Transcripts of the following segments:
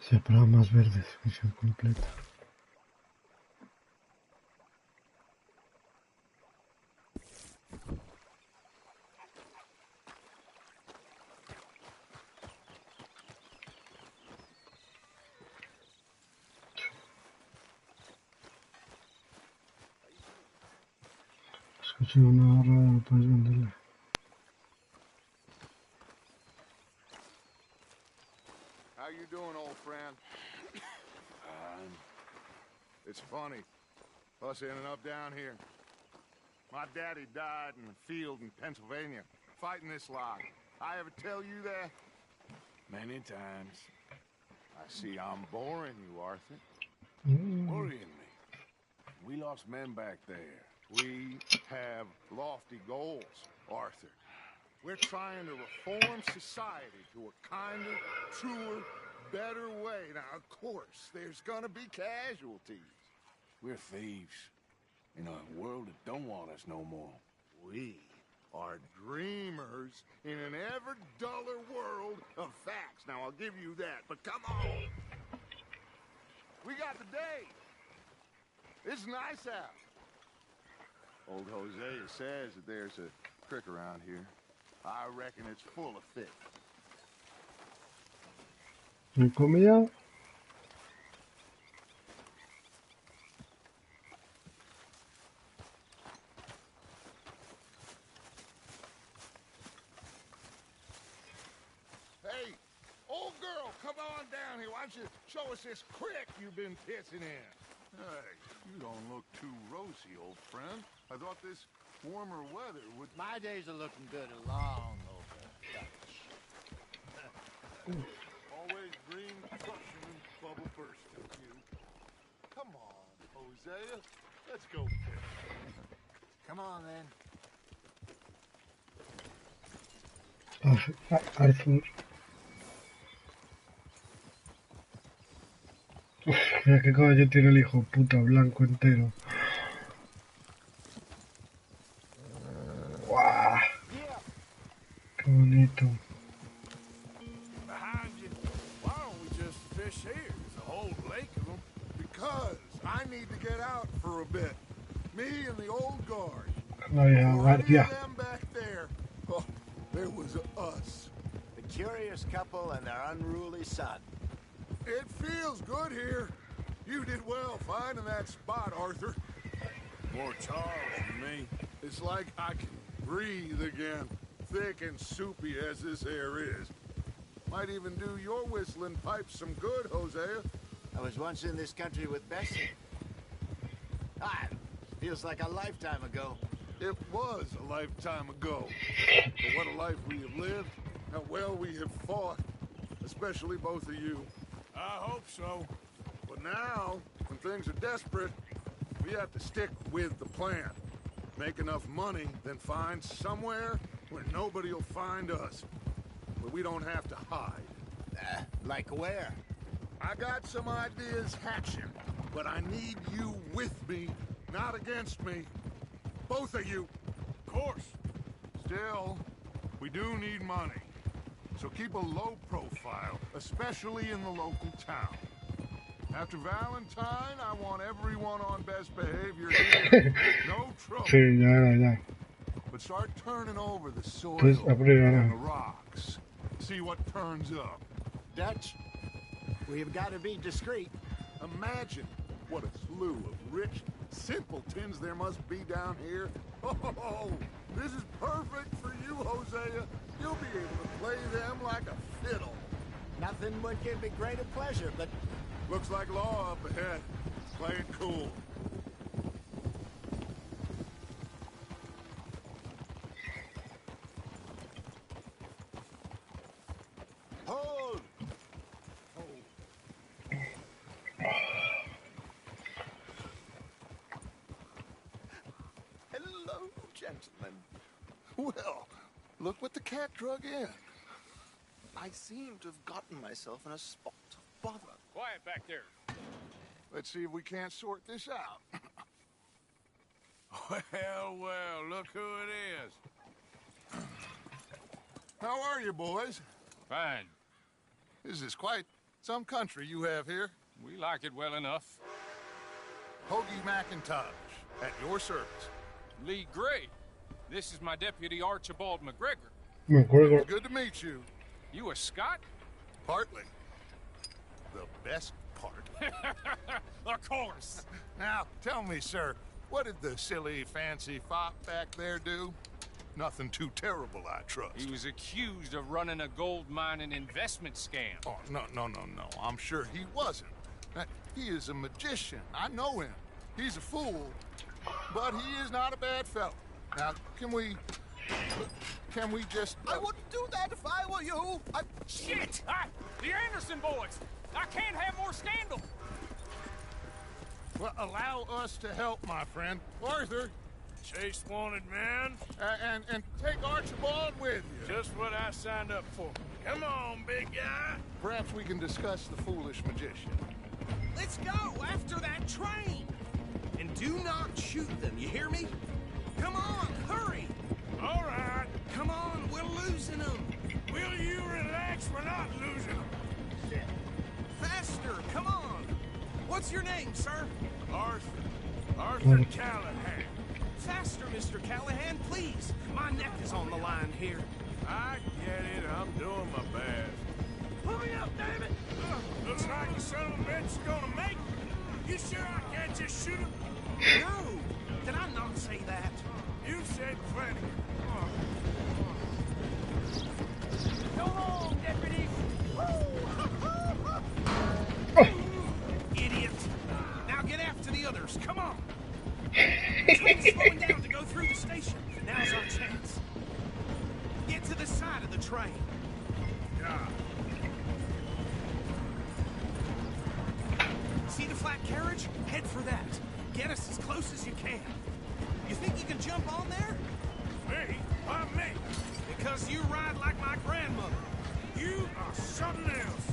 Separado más verdes, misión completa. Escuché una barra, puedes venderla. How you doing, old friend? It's funny, us ending up down here. My daddy died in the field in Pennsylvania, fighting this lot. I ever tell you that? Many times. I see I'm boring you, Arthur. Worrying me. We lost men back there. We have lofty goals, Arthur. We're trying to reform society to a kinder, truer, better way. Now, of course, there's gonna be casualties. We're thieves in a world that don't want us no more. We are dreamers in an ever duller world of facts. Now, I'll give you that, but come on. We got the day. It's nice out. Old Hosea says that there's a creek around here. I reckon it's full of fish. ¿Me comida? Hey, old girl, come on down here. Why don't you show us this creek you've been pissing in? Hey, you don't look too rosy, old friend. I thought this warmer weather would... My days are looking good along over Dutch. Always green crushing and bubble bursting, you. Come on, Hosea. Let's go fish. Come on, then. Arthur. Uf, mira qué caballo tiene el hijo puta, blanco entero. ¡Guau! ¡Qué bonito! Behind you. Why don't we just fish here? There's a whole lake of them. Because I need to get out for a bit. Me and the old guard. La vieja guardia. Them back there. Oh, there was us. The curious couple and their unruly son. It feels good here. You did well finding that spot, Arthur. More Charles than me. It's like I can breathe again. Thick and soupy as this air is. Might even do your whistling pipes some good, Hosea. I was once in this country with Bessie. Feels like a lifetime ago. It was a lifetime ago. But what a life we have lived. How well we have fought. Especially both of you. I hope so. But now, when things are desperate, we have to stick with the plan. Make enough money, then find somewhere where nobody will find us. Where we don't have to hide. Like where? I got some ideas hatching, but I need you with me, not against me. Both of you. Of course. Still, we do need money. So keep a low profile, especially in the local town. After Valentine, I want everyone on best behavior here. No trouble. Sí, ya. But start turning over the soil Pues, and the rocks. See what turns up. Dutch, we've got to be discreet. Imagine what a slew of rich simpletons there must be down here. Oh, this is perfect for you, Hosea. You'll be able to play them like a fiddle. Nothing would give me greater pleasure, but... Looks like law up ahead. Play it cool. Hold! Hello, gentlemen. Well, look what the cat drug in. I seem to have gotten myself in a spot of bother. Quiet back there. Let's see if we can't sort this out. Well, look who it is. How are you, boys? Fine. This is quite Some country you have here. We like it well enough. Hoagie McIntosh, at your service. Lee Gray. This is my deputy Archibald McGregor. McGregor. Good to meet you. You a Scot? Partly. The best part. Of course. Now, tell me, sir, what did the silly, fancy fop back there do? Nothing too terrible, I trust. He was accused of running a gold mining investment scam. Oh, no. I'm sure he wasn't. He is a magician. I know him. He's a fool, but he is not a bad fellow. Now, can we just... I wouldn't do that if I were you. Shit! The Anderson boys! I can't have more scandal! Well, allow us to help, my friend. Arthur, Chase wanted man. and take Archibald with you. Just what I signed up for. Come on, big guy. Perhaps we can discuss the foolish magician. Let's go after that train. And do not shoot them, you hear me? Come on, hurry. All right. Come on, we're losing them. Will you relax? We're not losing them. Faster, come on. What's your name, sir? Arthur Callahan. Faster, Mr. Callahan, please. My neck is on the line here. I get it. I'm doing my best. Pull me up, damn it. Looks like you son of a bitch is gonna make it. You sure I can't just shoot him? No, did I not say that? You said plenty. Go home, deputy. Idiot. Now get after the others. Come on. The train's slowing down to go through the station. Now's our chance. Get to the side of the train. Yeah. See the flat carriage? Head for that. Get us as close as you can. You think you can jump on there? Me? Why me? Because you ride like my grandmother. You are something else.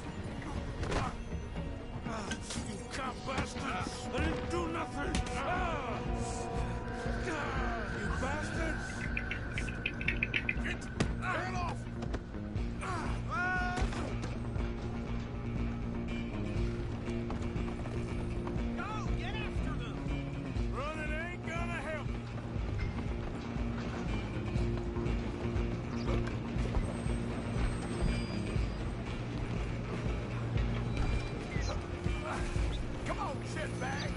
You cop bastard! I didn't do nothing! You bastards! Get off! Go, get after them! Running ain't gonna help. Come on, shitbag!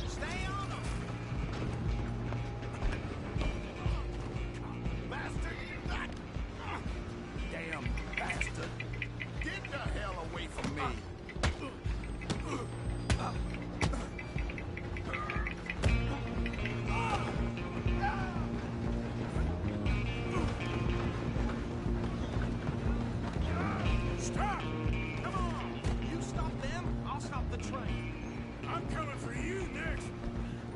Stay on them! Bastard! Damn bastard! Get the hell away from me! Stop! Come on! You stop them, I'll stop the train. I'm coming for you next!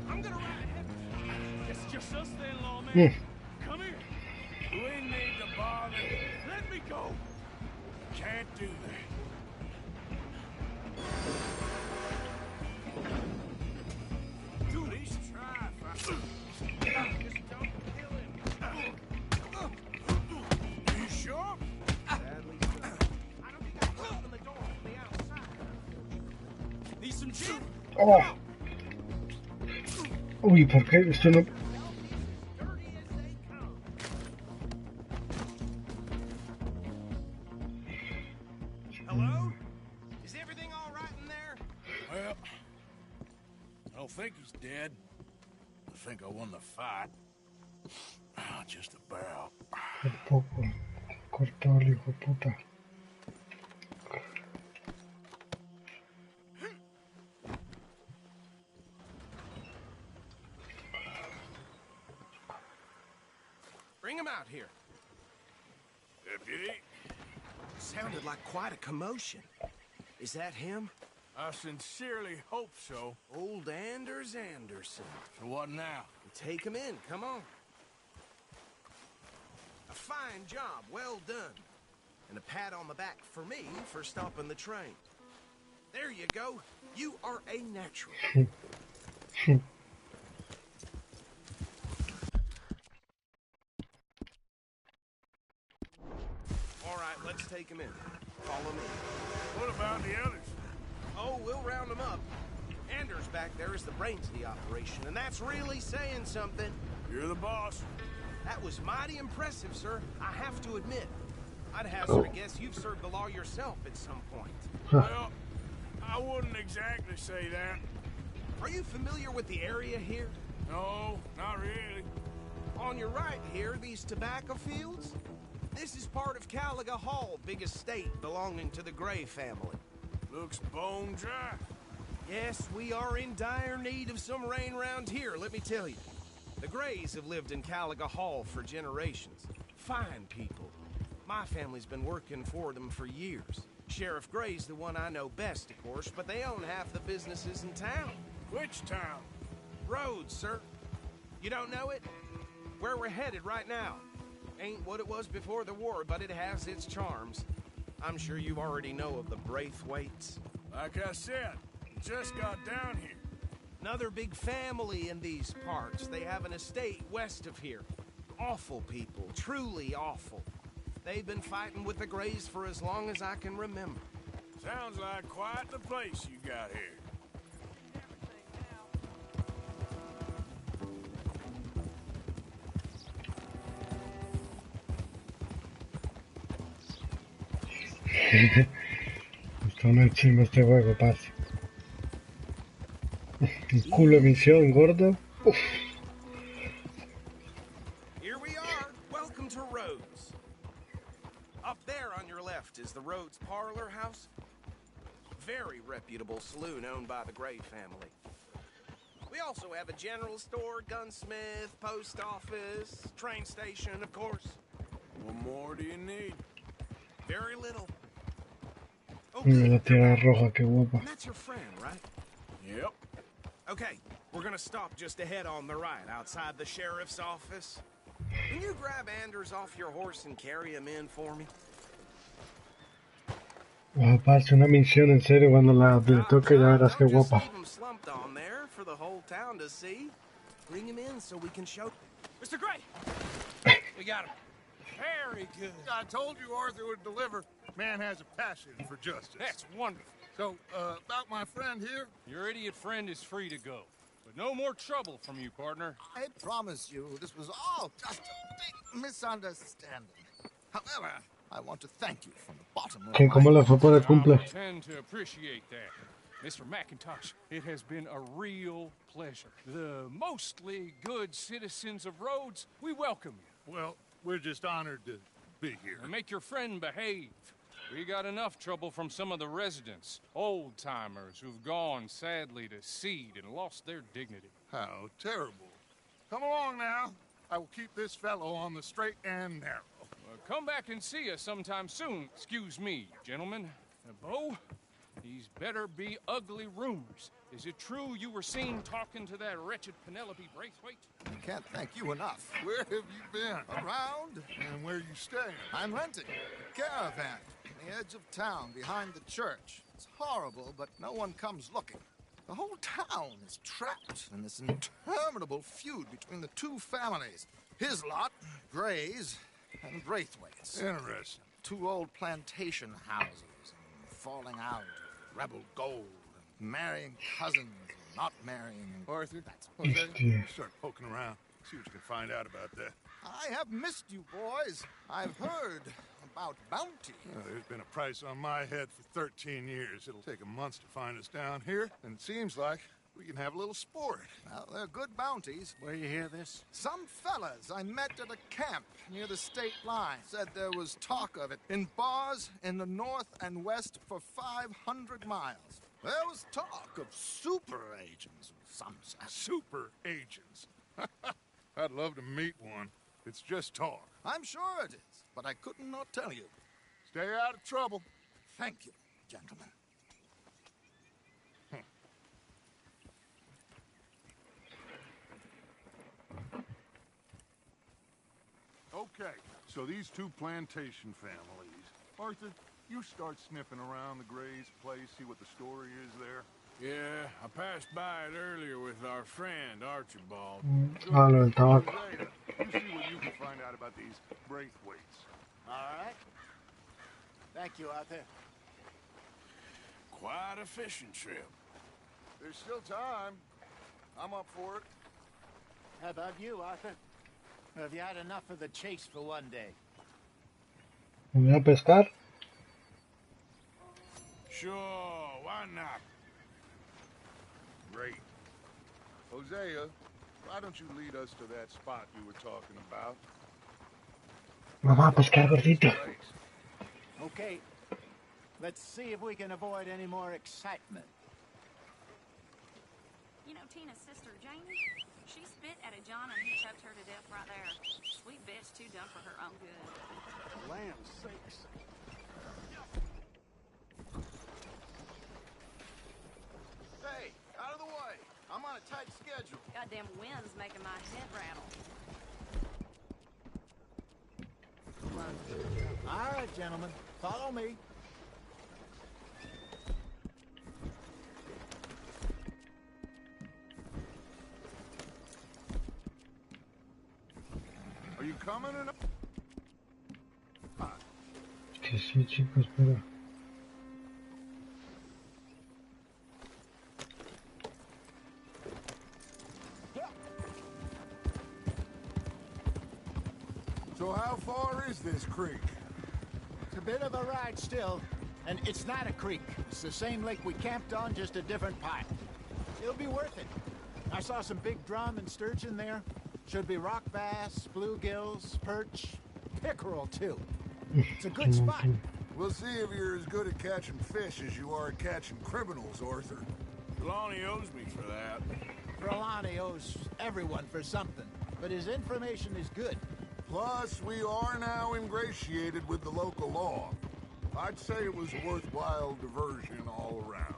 I'm gonna ride ahead. It's just us then, lawman. Come here. You ain't need to bother. Let me go. Can't do that. Do at least try. Just don't kill him. You sure? Sadly, I don't think I can open the door from the outside. Need some gin? Oh. Uy, ¿por qué? Esto no... Dirty as they come. Hello? Is everything all right in there? Well, I don't think he's dead. I think I won the fight. Just about. Un poco. Cortado el hijo de puta. Bring him out here. Deputy, Sounded like quite a commotion. Is that him? I sincerely hope so. Old Anders Anderson. So what now? Take him in, come on. A fine job, well done. And a pat on the back for me for stopping the train. There you go. You are a natural. All right, right, let's take him in. Follow me. What about the others? Oh, we'll round them up. Anders back there is the brains of the operation, and that's really saying something. You're the boss. That was mighty impressive, sir. I have to admit. I'd hazard a guess you've served the law yourself at some point. Well, I wouldn't exactly say that. Are you familiar with the area here? No, not really. On your right here, these tobacco fields? This is part of Caliga Hall, big estate belonging to the Gray family. Looks bone dry. Yes, we are in dire need of some rain round here, let me tell you. The Grays have lived in Caliga Hall for generations. Fine people. My family's been working for them for years. Sheriff Gray's the one I know best, of course, but they own half the businesses in town. Which town? Rhodes, sir. You don't know it? Where we're headed right now. Ain't what it was before the war, but it has its charms. I'm sure you already know of the Braithwaites. Like I said, just got down here. Another big family in these parts. They have an estate west of here. Awful people, truly awful. They've been fighting with the Grays for as long as I can remember. Sounds like quite the place you got here. Está una chimba este juego, pase. Un culo de misión, gordo. Uf. Here we are. Welcome to Rhodes. Up there on your left is the Rhodes Parlor House. Very reputable saloon owned by the Gray family. We also have a general store, gunsmith, post office, train station, of course. What more do you need? Very little. Oh, La tierra roja, qué guapa. that's your friend, right? Yep. Okay, we're gonna stop just ahead on the right, outside the sheriff's office. Can you grab Anders off your horse and carry him in for me? Parce, una misión en serio cuando la toque, ya verás qué Don't just guapa. leave him slumped on there for the whole town to see. Bring him in so we can show. Mr. Gray! We got him. Very good. I told you Arthur would deliver. Man has a passion for justice. That's wonderful. So, about my friend here, Your idiot friend is free to go. But no more trouble from you, partner. I promise you, this was all just a big misunderstanding. However, I want to thank you from the bottom of ¿Qué, ¿Cómo my le fue por el I cumple? tend to appreciate that. Mr. McIntosh, it has been a real pleasure. The mostly good citizens of Rhodes, we welcome you. well, we're just honored to be here. And make your friend behave. We got enough trouble from some of the residents, old-timers who've gone, sadly, to seed and lost their dignity. How terrible. Come along now. I will keep this fellow on the straight and narrow. Come back and see us sometime soon. Excuse me, gentlemen. Bo, these better be ugly rumors. Is it true you were seen talking to that wretched Penelope Braithwaite? I can't thank you enough. Where have you been? Around, And where you staying? I'm renting a caravan on the edge of town behind the church. It's horrible, but no one comes looking. The whole town is trapped in this interminable feud between the two families. His lot, Grays, and Braithwaite's. Interesting. Two old plantation houses, and falling out, rebel gold, and marrying cousins, and not marrying. Arthur, That's Jose, Yeah. start poking around. See what you can find out about that. I have missed you, boys. I've heard about bounty. There's been a price on my head for 13 years. It'll take a month to find us down here, and it seems like we can have a little sport. Well, they're good bounties. Where you hear this? Some fellas I met at a camp near the state line said there was talk of it in bars in the north and west for 500 miles. There was talk of super agents of some sort. Super agents. I'd love to meet one. It's just talk. I'm sure it is, but I couldn't not tell you. Stay out of trouble. Thank you, gentlemen. Okay, so these two plantation families. Arthur, you start sniffing around the Gray's place, see what the story is there. Yeah, I passed by it earlier with our friend, Archibald. Ah, lo del tabaco. Hosea, you see what you can find out about these Braithwaites. All right. Thank you, Arthur. Quite a fishing trip. There's still time. I'm up for it. How about you, Arthur? Or have you had enough of the chase for one day? ¿Me voy a pescar? Sure, why not? Great. Hosea, why don't you lead us to that spot you were talking about? Vamos a pescar, gordito. Okay. Let's see if we can avoid any more excitement. You know Tina's sister, Janie? She spit at a John and he choked her to death right there. Sweet bitch, too dumb for her own good. Lamb sakes. Hey, out of the way. I'm on a tight schedule. Goddamn wind's making my head rattle. All right, gentlemen. Follow me. Are you coming or not? Que sí, chicos, espera. So how far is this creek? It's a bit of a ride still. And it's not a creek. It's the same lake we camped on, just a different part. It'll be worth it. I saw some big drum and sturgeon there. Should be rock bass, bluegills, perch, pickerel too. It's a good spot. We'll see if you're as good at catching fish as you are at catching criminals, Arthur. Lonnie owes me for that. Trelawney owes everyone for something, but his information is good. Plus, we are now ingratiated with the local law. I'd say it was a worthwhile diversion all around.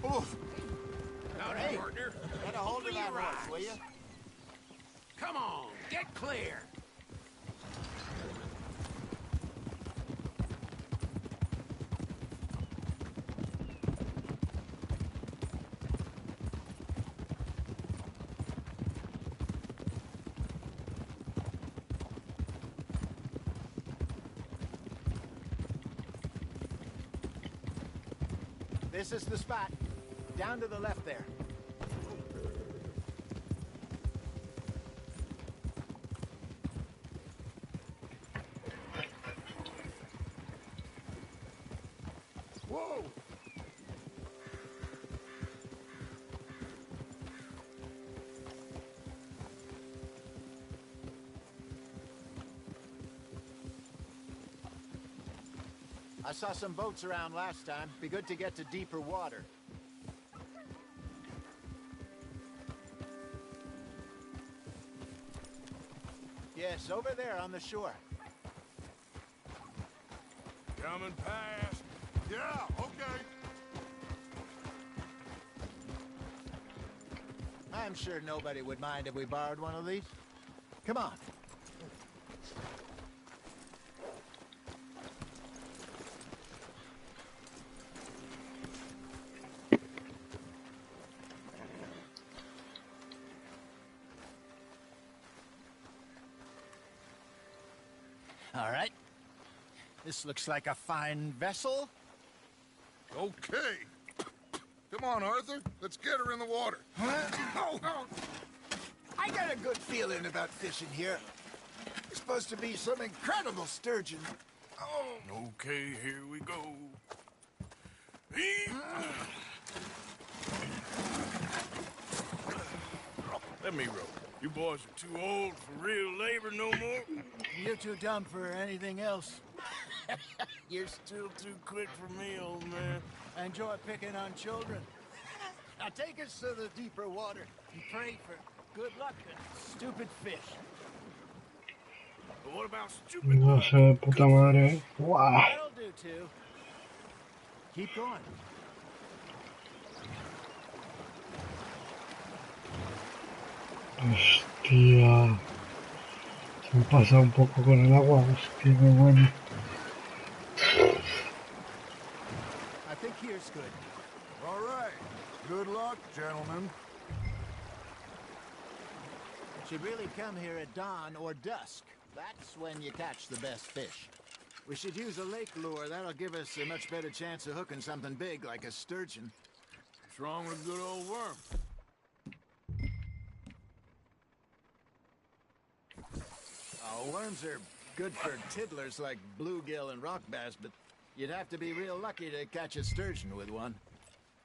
Oof. Hey, Partner. get a hold of that horse, will you? Come on, get clear. This is the spot. Down to the left there. Whoa! I saw some boats around last time. Be good to get to deeper water. Yes, over there on the shore. Coming past. Yeah, okay. I'm sure nobody would mind if we borrowed one of these. Come on. All right. This looks like a fine vessel. Okay. Come on, Arthur. Let's get her in the water. Oh, I got a good feeling about fishing here. It's supposed to be some incredible sturgeon. Oh. Okay, here we go. Let me row. You boys are too old for real labor no more. You're too dumb for anything else. You're still too quick for me, old man. I enjoy picking on children. Now take us to the deeper water and pray for good luck and stupid fish. But what about stupid No luck? sé, de puta madre. ¡Guau! That'll do too. Keep going. Hostia. Se me pasa un poco con el agua. Hostia, qué bueno. I think here's good. All right. Good luck, gentlemen. Should really come here at dawn or dusk. That's when you catch the best fish. We should use a lake lure. That'll give us a much better chance of hooking something big like a sturgeon. What's wrong with a good old worm? Oh, worms are good for tiddlers like bluegill and rock bass, but you'd have to be real lucky to catch a sturgeon with one.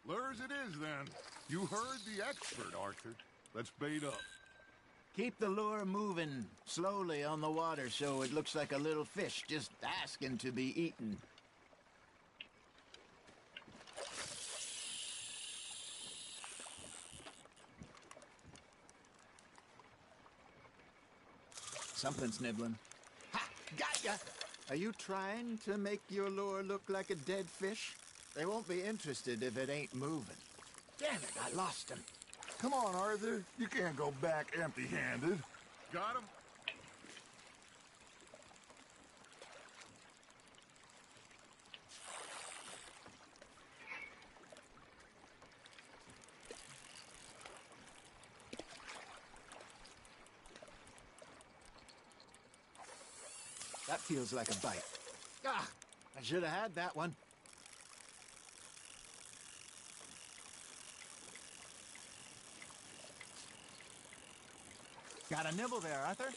Lures it is, then. You heard the expert, Arthur. Let's bait up. Keep the lure moving slowly on the water so it looks like a little fish just asking to be eaten. Something's nibbling. Ha! Got ya! Are you trying to make your lure look like a dead fish? They won't be interested if it ain't moving. Damn it, I lost him. Come on, Arthur. You can't go back empty-handed. Got him? That feels like a bite. Ah, I should have had that one. Got a nibble there, Arthur?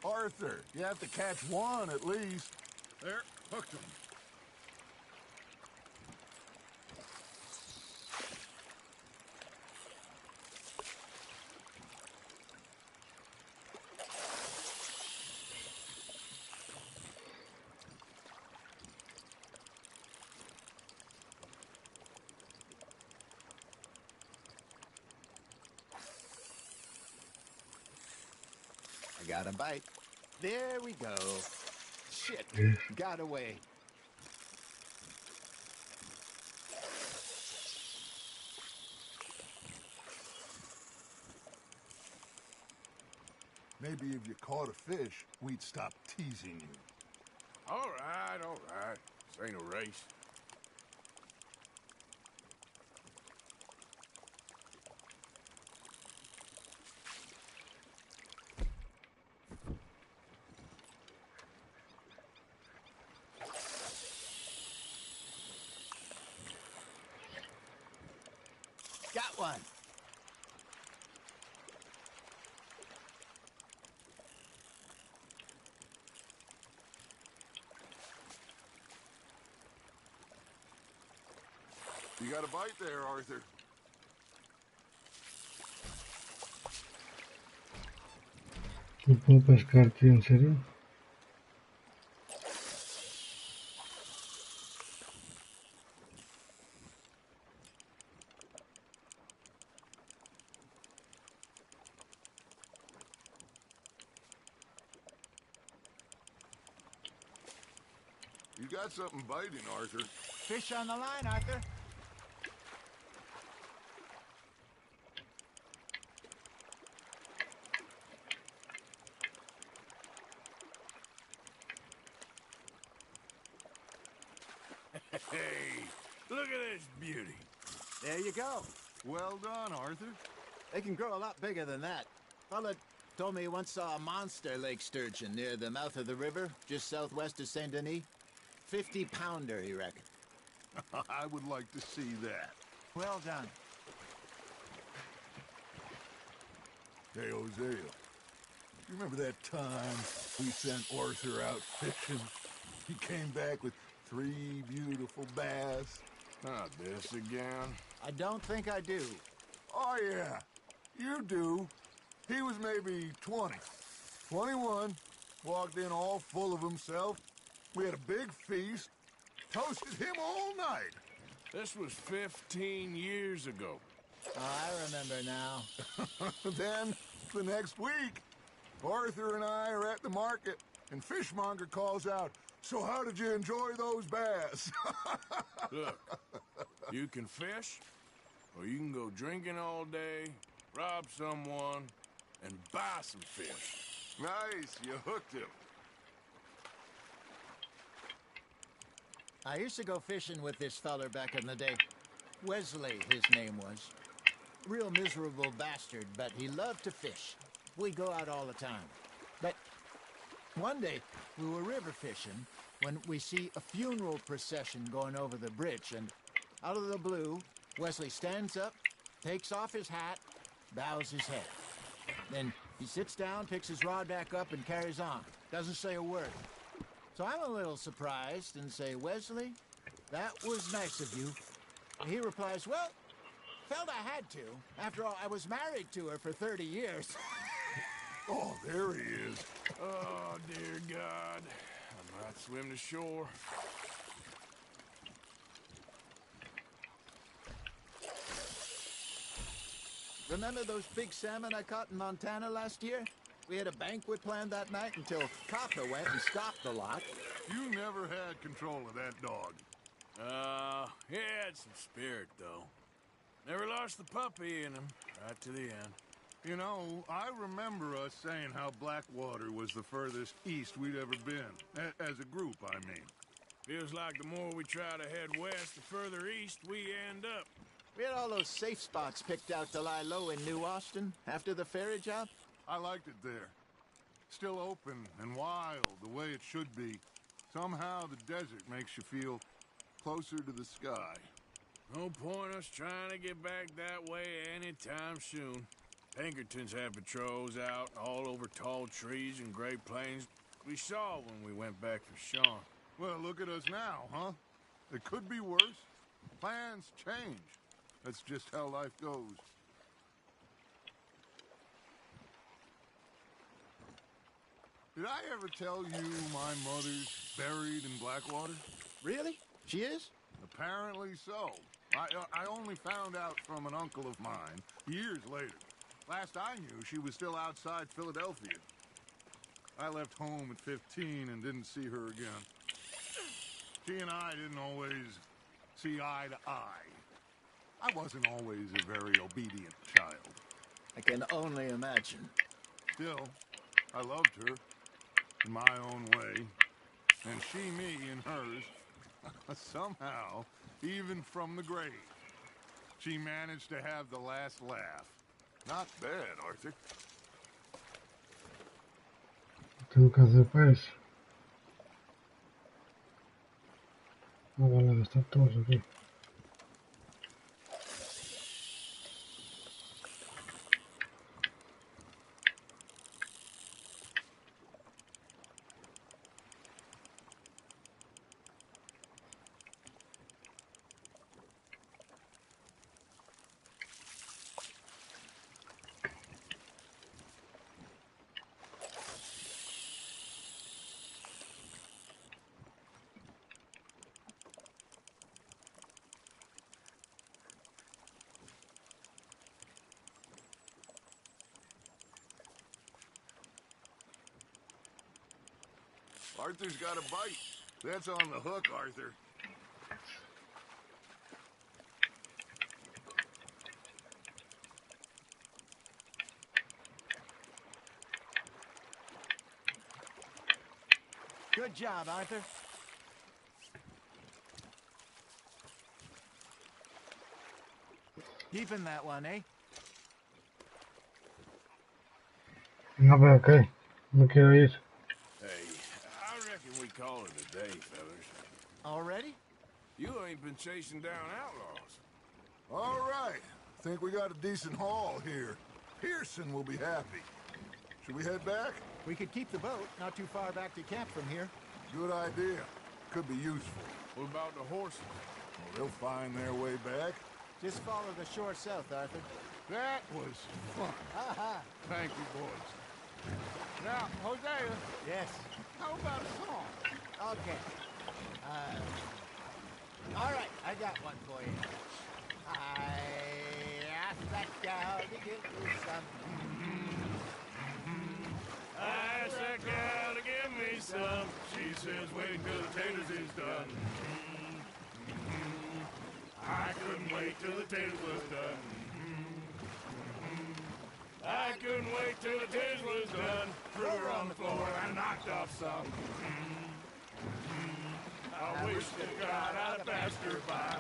Arthur, you have to catch one at least. There, hooked him. I got a bite. There we go. Shit, got away. Maybe if you caught a fish, we'd stop teasing you. All right, all right. This ain't a race. Got one. You got a bite there, Arthur. ¿No puedo pescar, tío? ¿En serio? You got something biting, Arthur. Fish on the line, Arthur. Hey, look at this beauty. There you go. Well done, Arthur. They can grow a lot bigger than that. Fella told me he once saw a monster lake sturgeon near the mouth of the river, just southwest of Saint Denis. 50-pounder, he reckoned. I would like to see that. Well done. Hey, Hosea, you remember that time we sent Arthur out fishing? He came back with 3 beautiful bass. Not this again. I don't think I do. Oh, yeah, you do. He was maybe 20, 21, walked in all full of himself. We had a big feast, toasted him all night. This was 15 years ago. Oh, I remember now. Then, the next week, Arthur and I are at the market, and Fishmonger calls out, "So how did you enjoy those bass?" Look, you can fish, or you can go drinking all day, rob someone, and buy some fish. Nice, you hooked him. I used to go fishing with this feller back in the day. Wesley, his name was. Real miserable bastard, but he loved to fish. We'd go out all the time. But one day, we were river fishing when we see a funeral procession going over the bridge, and out of the blue, Wesley stands up, takes off his hat, bows his head. Then he sits down, picks his rod back up, and carries on. Doesn't say a word. So I'm a little surprised and say, "Wesley, that was nice of you." And he replies, "Well, felt I had to. After all, I was married to her for 30 years. Oh, there he is. Oh, dear God. I might swim to shore. Remember those big salmon I caught in Montana last year? We had a banquet planned that night until Copper went and stopped the lot. You never had control of that dog. He had some spirit, though. Never lost the puppy in him, right to the end. You know, I remember us saying how Blackwater was the furthest east we'd ever been. As a group, I mean. Feels like the more we try to head west, the further east we end up. We had all those safe spots picked out to lie low in New Austin after the ferry job. I liked it there. Still open and wild, the way it should be. Somehow the desert makes you feel closer to the sky. No point us trying to get back that way anytime soon. Pinkertons have patrols out all over tall trees and Great Plains. We saw when we went back for Sean. Well, look at us now, huh? It could be worse. Plans change. That's just how life goes. Did I ever tell you my mother's buried in Blackwater? Really? She is? Apparently so. I only found out from an uncle of mine years later. Last I knew, she was still outside Philadelphia. I left home at 15 and didn't see her again. She and I didn't always see eye to eye. I wasn't always a very obedient child. I can only imagine. Still, I loved her in my own way, and she me in hers. Somehow, even from the grave, she managed to have the last laugh. Not bad, Arthur. Tengo que hacer pues. No vale, están todos aquí. Arthur's got a bite. That's on the hook, Arthur. Good job, Arthur. Keeping that one, eh? No, pero ¿qué? Me quiero ir. Hey, I reckon we call it a day, fellas. Already? You ain't been chasing down outlaws. All right. Think we got a decent haul here. Pearson will be happy. Should we head back? We could keep the boat not too far back to camp from here. Good idea. Could be useful. What about the horses? Well, they'll find their way back. Just follow the shore south, Arthur. That was fun. Aha! Thank you, boys. Now, Hosea, Yes. how about a song? Okay. All right, I got one for you. I asked that gal to give me some. I asked that gal to give me some. She says, wait till the taters is done. I couldn't wait till the taters was done. I couldn't wait till the taters was done. Threw her on the floor and knocked off some. I wish to God I'd have passed her by.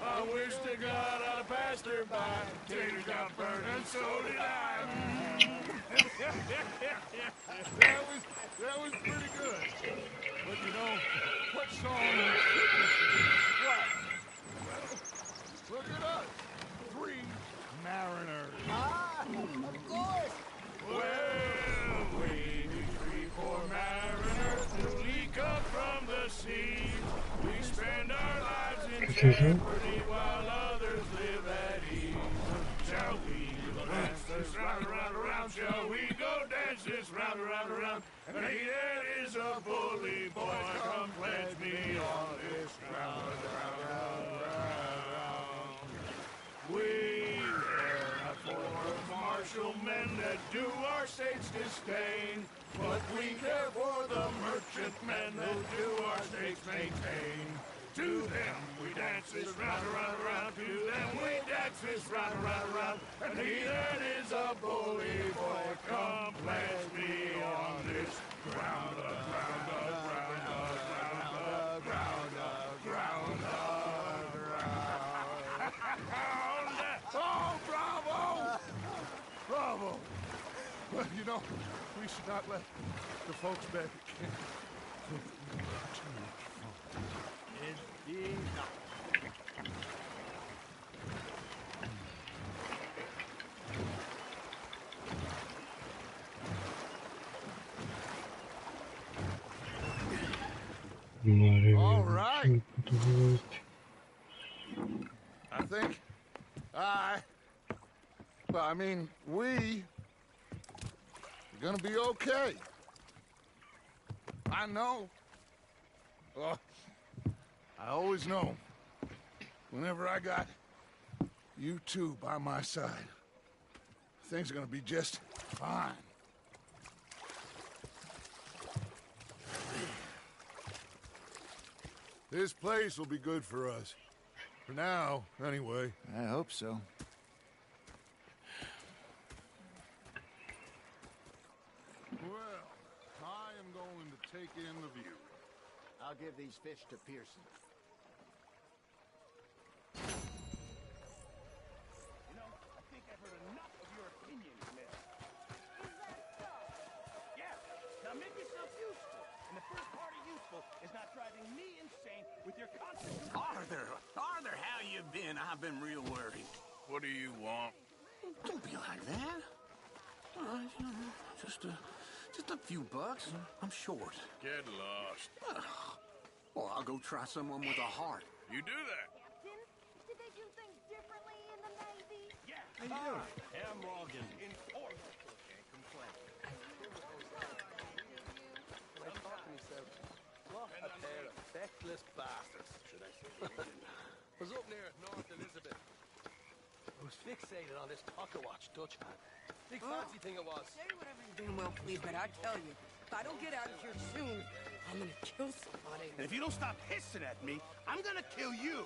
I wish to God I'd have passed her by. Taters got burned and so did I. That was pretty good. But you know, what song is what? Look at us. 3 mariners. Ah, of course. Well, we 3, 4 mariners newly come from the sea. We spend our lives in jeopardy while others live at ease. Shall we dance this round, around, around? Shall we go dance this round, around, around? And he that is a bully boy, come pledge me on this ground, round, round, round. We are not for martial men that do our state's disdain, but we care for the merchantmen that do our state's maintain. To them we dance this round, around, around. To them we dance this round, around, around. And he that is a bully boy, come pledge me on this ground, ground, ground, ground, ground, ground, ground. Oh, bravo! Bravo! Well, you know, we should not let the folks back at camp think we have too much fun. Indeed not. Madre All mía, right. el puto juego este. I think we are gonna be okay. I know. I always know. Whenever I got you two by my side, things are gonna be just fine. This place will be good for us. For now, anyway. I hope so. Well, I am going to take in the view. I'll give these fish to Pearson. You know, I think I've heard enough of your opinions, miss. Is that so? Yeah, now make yourself useful. And the first part of useful is not driving me insane with your constant... Arthur, how you been? I've been real worried. What do you want? Don't be like that. All right, you know, just a few bucks. I'm short. Get lost. Well, I'll go try someone with a heart. You do that. Captain, did they do things differently in the Navy? Yeah. Ham Morgan. In order. Can't complain. What a pair of feckless bastards, should I say. Was up near North Elizabeth. I was fixated on this Cockawatch Dutch man. Big fancy thing it was. Say whatever you damn well please, but I tell you, if I don't get out of here soon, I'm gonna kill somebody. And if you don't stop hissing at me, I'm gonna kill you.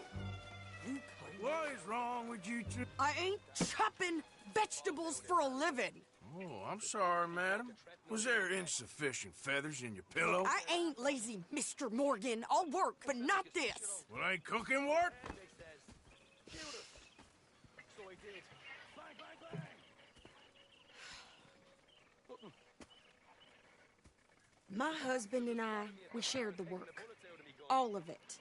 You cunt. What is wrong with you two? I ain't chopping vegetables for a living. Oh, I'm sorry, madam. Was there insufficient feathers in your pillow? I ain't lazy, Mr. Morgan. I'll work, but not this. Well, ain't cooking work? They says, shoot us. So I did. Bang, bang, bang. My husband and I, we shared the work. All of it.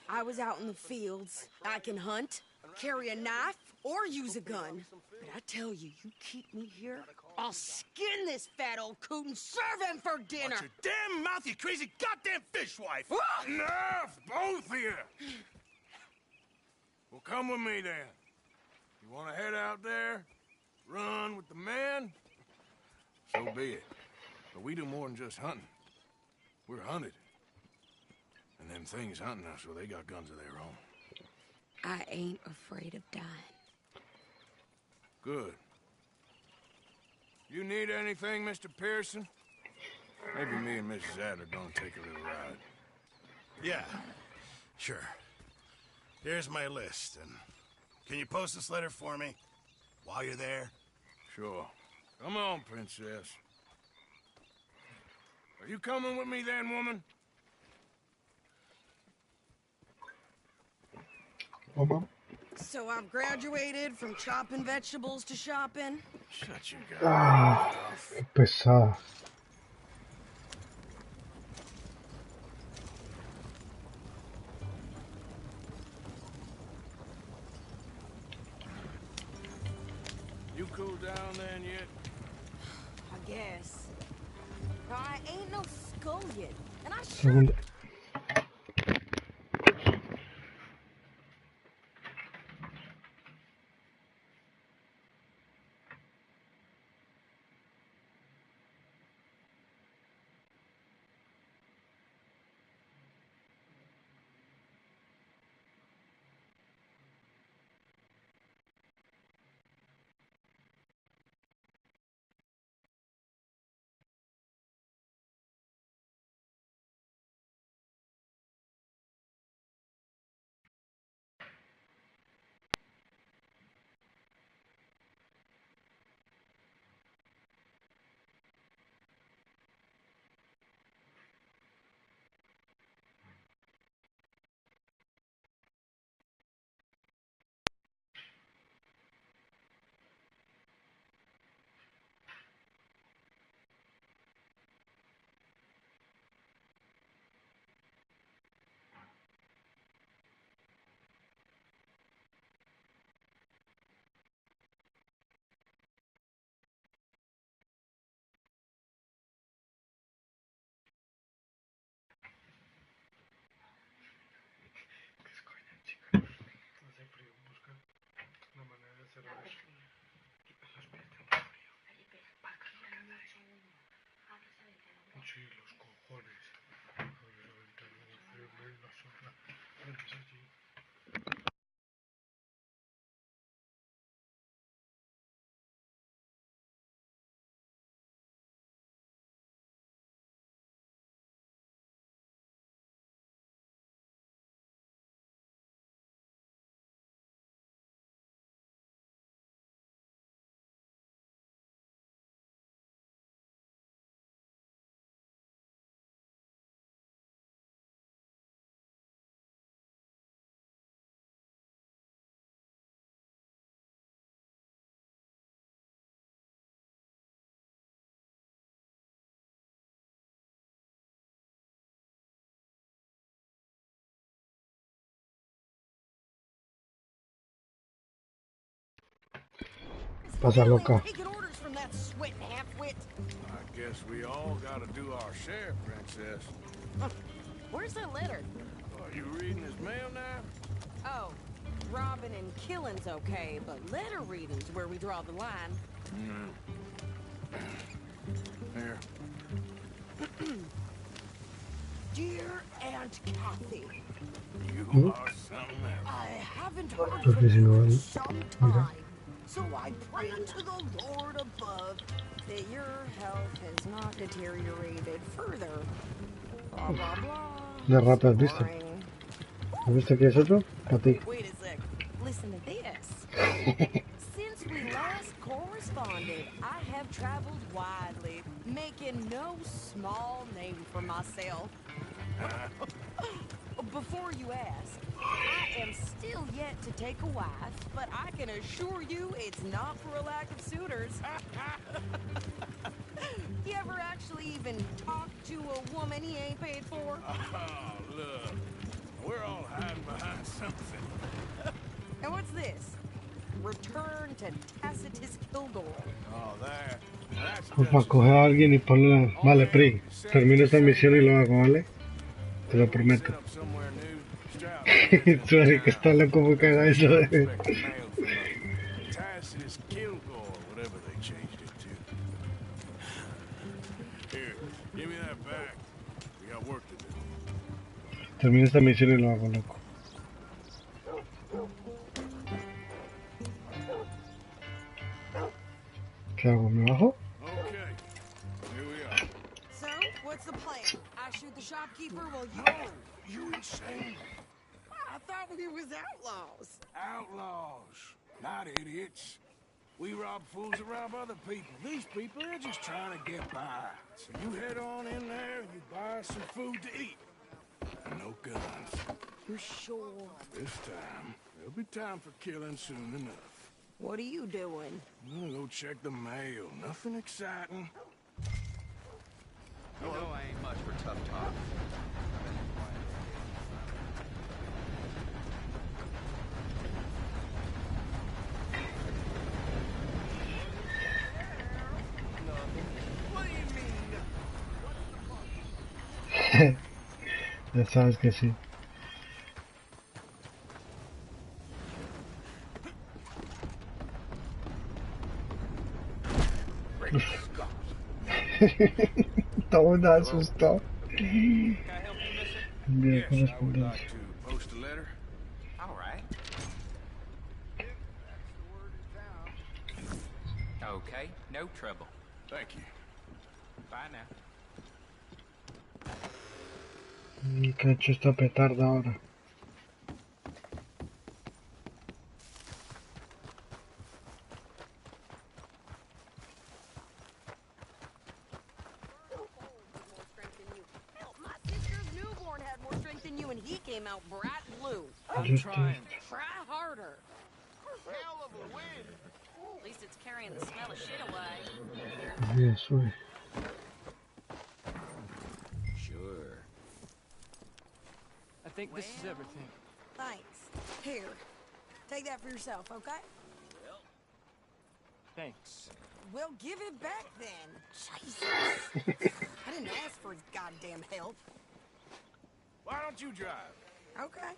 I was out in the fields. I can hunt, carry a knife, or use a gun. But I tell you, you keep me here, I'll skin this fat old coot and serve him for dinner. Watch your damn mouth, you crazy goddamn fishwife! Ah! Enough, both of you! Well, come with me then. You want to head out there, run with the man? So be it. But we do more than just hunting. We're hunted. And them things hunting us, so they got guns of their own. I ain't afraid of dying. Good. You need anything, Mr. Pearson? Maybe me and Mrs. Adler gonna take a little ride. Yeah, sure. Here's my list, and can you post this letter for me while you're there? Sure. Come on, Princess. Are you coming with me then, woman? So I've graduated from chopping vegetables to shopping? Shut your Qué pesada. You cool down then yet? I guess. No, I ain't no scullion, and I sure... Segundo. Sí, los cojones. Pasa loca. Taking orders from that sweating half-wit. I guess we all gotta do our share, Princess. Where's that letter? Are you reading his mail now? Oh, robbing and killing's okay, but letter reading's where we draw the line. Here. Dear Aunt Kathy, You are something else. I haven't heard from you in some time, so I pray to the Lord above that your health has not deteriorated further. Blah, blah, blah. De rato has visto. ¿Has visto que es otro? Para ti. Wait a sec. Listen to this. Since we last corresponded, I have traveled widely, making no small name for myself. Before you ask, I am still yet to take a wife, but I can assure you it's not for a lack of suitors. You ever actually even talk to a woman he ain't paid for? Oh, look. We're all hiding behind something. And what's this? Return to Tacitus Kilgore. Oh, that's Pues para coger a alguien y ponerla. Vale, Pri. Termino esta misión y lo hago, ¿vale? Te lo prometo. Sorry, que está loco porque haga eso. Tacitus Kilgore, whatever they changed it to. Here, give me that back. We got work to do. Termino esta misión y lo hago, loco. ¿Qué hago? ¿Me bajo? Okay, here we are. So, what's the plan? I shoot the shopkeeper while you... No, you insane. I thought we was outlaws. Outlaws, not idiots. We rob fools that rob other people. These people, they're just trying to get by. So you head on in there and you buy some food to eat. And no guns. You're sure? This time, there'll be time for killing soon enough. What are you doing? I'm gonna go check the mail. Nothing exciting. You know I ain't much for tough talk. What do you mean? Ya sabes que sí. Todo me asustó. Envía correspondencia. Post a letter. All right. Okay, no trouble. Thank you. Bye now. ¿Qué ha hecho esta petarda ahora? Came out bright blue. I'm trying. Try harder. Hell of a wind. At least it's carrying the smell of shit away. Yes, way. Sure. I think this is everything. Thanks. Here. Take that for yourself, okay? Thanks. Well, give it back then. Jesus. I didn't ask for his goddamn help. Why don't you drive? Okay.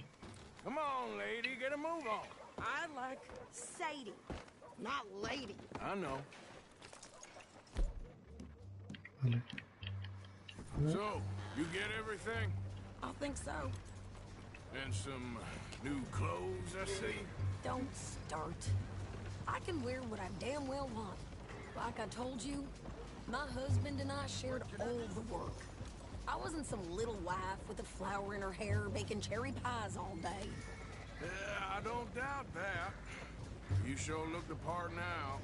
Come on, lady, get a move on. I like Sadie, not lady. I know. Vale. So, you get everything? I think so. And some new clothes, I see? Don't start. I can wear what I damn well want. Like I told you, my husband and I shared all the work. I wasn't some little wife with a flower in her hair baking cherry pies all day. Yeah, I don't doubt that. You sure look the part now.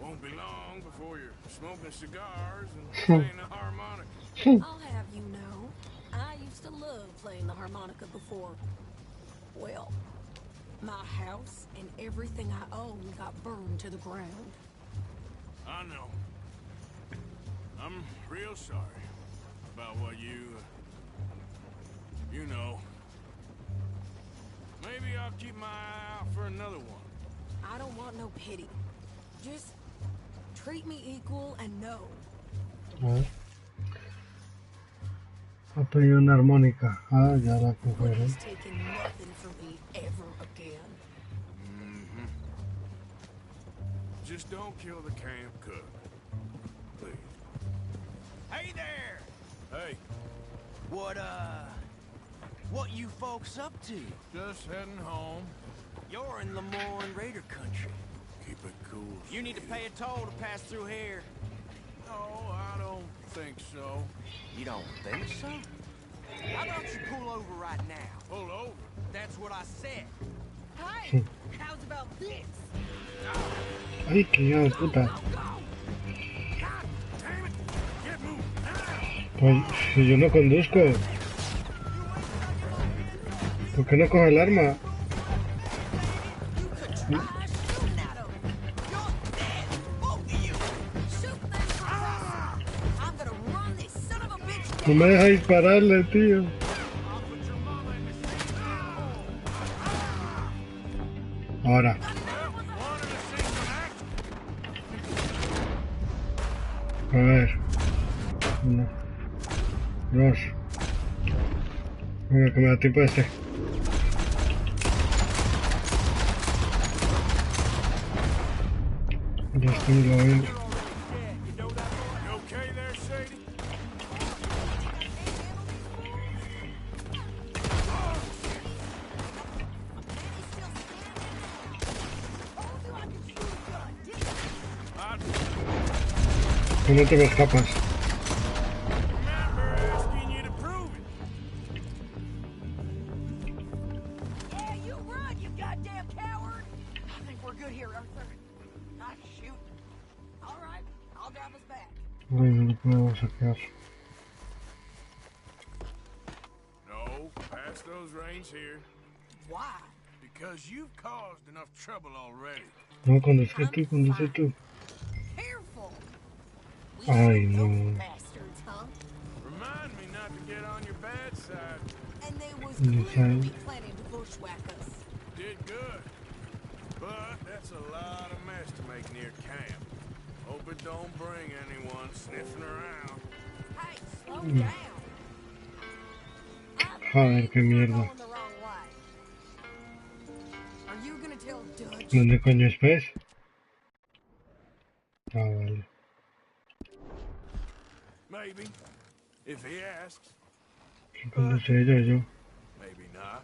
Won't be long before you're smoking cigars and playing the harmonica. I'll have you know, I used to love playing the harmonica before. Well, my house and everything I own got burned to the ground. I know. I'm real sorry about what you know. Maybe I'll keep my eye out for another one. I don't want no pity. Just treat me equal and know. A ver. Ha pedido una armónica. Ah, ya la cogeré. He's taking nothing from me ever again. Mm-hmm. Just don't kill the camp cook. Please. Hey there! Hey, What you folks up to? just heading home. You're in Lemoyne Raider country. Keep it cool. You need to pay a toll to pass through here. No, I don't think so. You don't think so? How about you pull over right now? Pull over? That's what I said. Hey, how's about this? Ay, que hijo de puta. Pues si yo no conduzco. ¿Por qué no coge el arma? No me deja dispararle, tío. Ahora. A ver. 1, 2. Venga, que me da tiempo este. Ya estoy, lo veo. Tú no te me escapas. Ay, no lo puedo sacar. No, pass those reins here. Why? Because you've caused enough trouble already. No, conduce tú, conduce tú. Careful. Ay, no. Bastards, huh? Remind me not to get on your bad side. And they was Yes, clearly planning to bushwhack us. Did good. But that's a lot of mess to make near camp. Hope it don't bring anyone sniffing around. Hey, slow down. Joder, qué mierda. Going the wrong way. Are you gonna tell Dutch? ¿Dónde coño es pez? Ah, vale. Maybe. If he asks. ¿Quién conduce yo? Maybe not.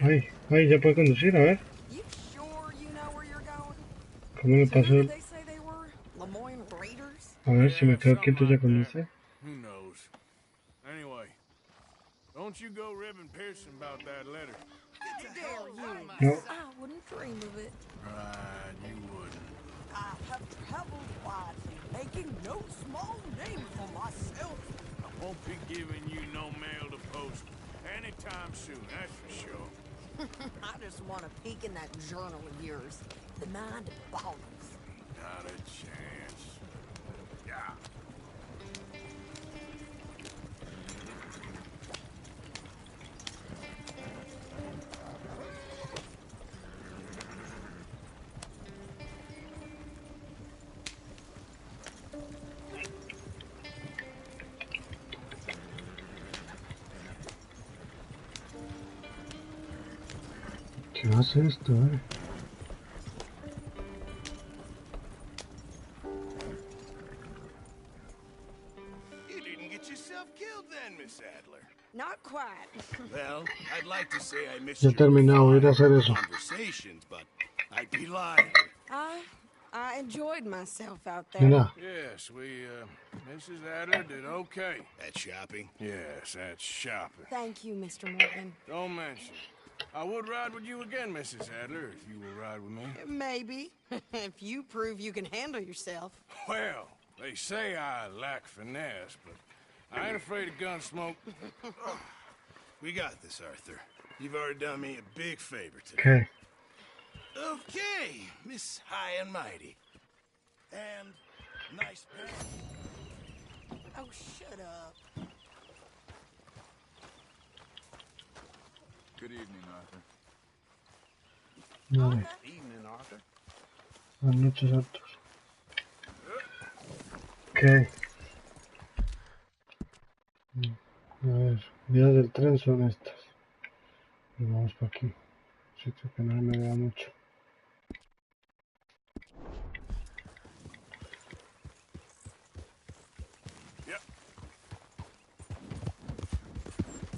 Ay, ay, ya puede conducir, a ver. You sure you know where you're going? ¿Cómo le pasó el...? They say they were Lemoyne Raiders? A ver, si me quedo quieto ya conduce. Who knows? Anyway, don't you go ribbing Pearson about that letter. Dare you? No. I wouldn't dream of it. Right, you wouldn't. I have traveled widely, making no small name for myself. I won't be giving you no mail to post anytime soon, that's for sure. I just want to peek in that journal of yours. The Mind of Ballers. Not a chance. Yeah. ¿Qué hace esto, You didn't get yourself killed then, Miss Adler. Not quite. Well, I'd like to say I missed Ya he terminado, voy a ir a hacer eso. conversations, but I'd be lying. I enjoyed myself out there. Mira. Yes, Mrs. Adler did okay. At shopping? Yes, that's shopping. Thank you, Mr. Morgan. Don't mention it. I would ride with you again, Mrs. Adler, if you will ride with me. Maybe. If you prove you can handle yourself. Well, they say I lack finesse, but I ain't afraid of gun smoke. We got this, Arthur. You've already done me a big favor today. Okay. Okay, Miss High and Mighty. And nice pants. Oh, shut up. Good evening, Arthur. Vale. Evening, Arthur. Buenas noches, Arthur. Ok. A ver, vías del tren son estas. Y vamos por aquí. Sitio que no me vea mucho.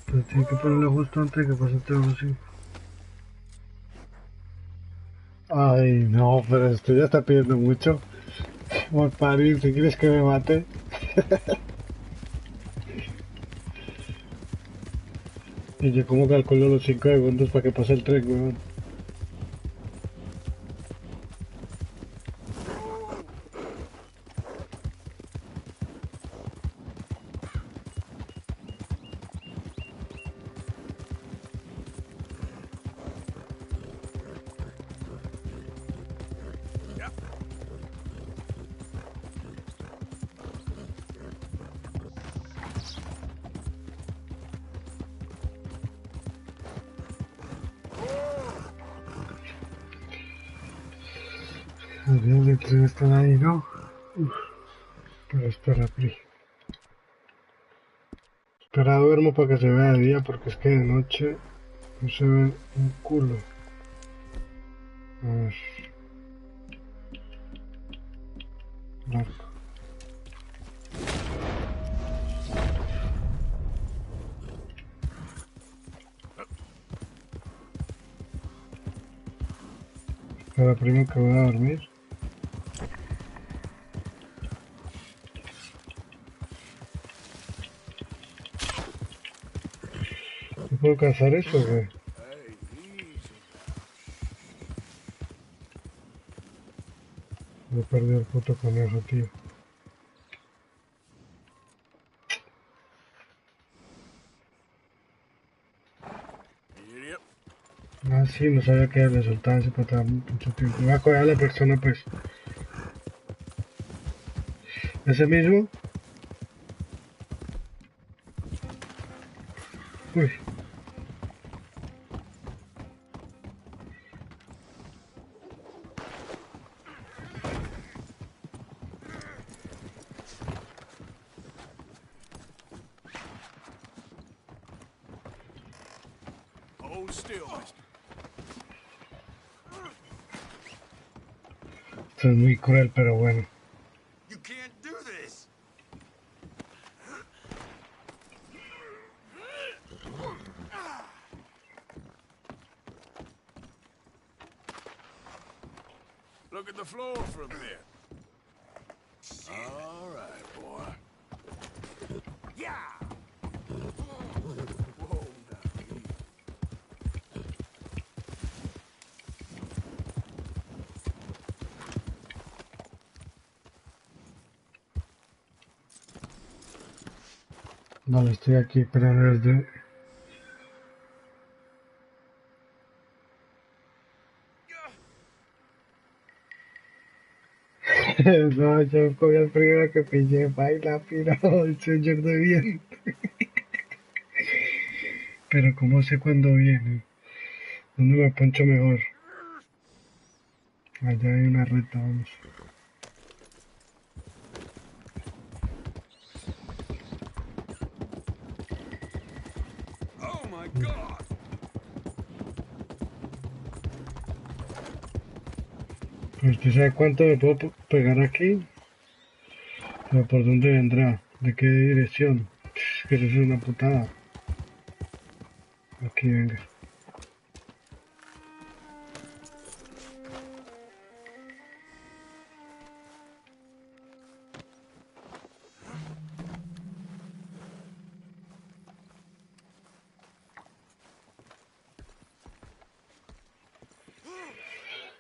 Pero tiene que ponerlo justo antes de que pase el tren así. Ay, no, pero esto ya está pidiendo mucho. Por parir, si quieres que me mate. Y yo como calculo los 5 segundos para que pase el tren, weón. Las vías del tren están ahí, ¿no? Uf. Pero espera, Pri. Espera, duermo para que se vea de día porque es que de noche no se ve un culo. A ver. Largo. Espera, primo, que voy a dormir. ¿No puedo cazar eso, güey? Me perdí el puto conejo, tío. Ah, sí, no sabía que le soltaba ese patada mucho tiempo. Voy a coger a la persona, pues. ¿Ese mismo? Uy. Hold still, mister. Esto es muy cruel, pero bueno. You can't do this. Look at the floor for a bit. All right, boy. Yeah. Whoa, now. Vale, estoy aquí, pero desde... No, yo cogí el primero que pillé, baila, pirado, el señor de bien. Pero ¿cómo sé cuándo viene? ¿Dónde me poncho mejor? Allá hay una reta, vamos. Oh my God. Pues ¿usted sabe cuánto me puedo pegar aquí? ¿Pero por dónde vendrá? ¿De qué dirección? Es que eso es una putada. Aquí, venga.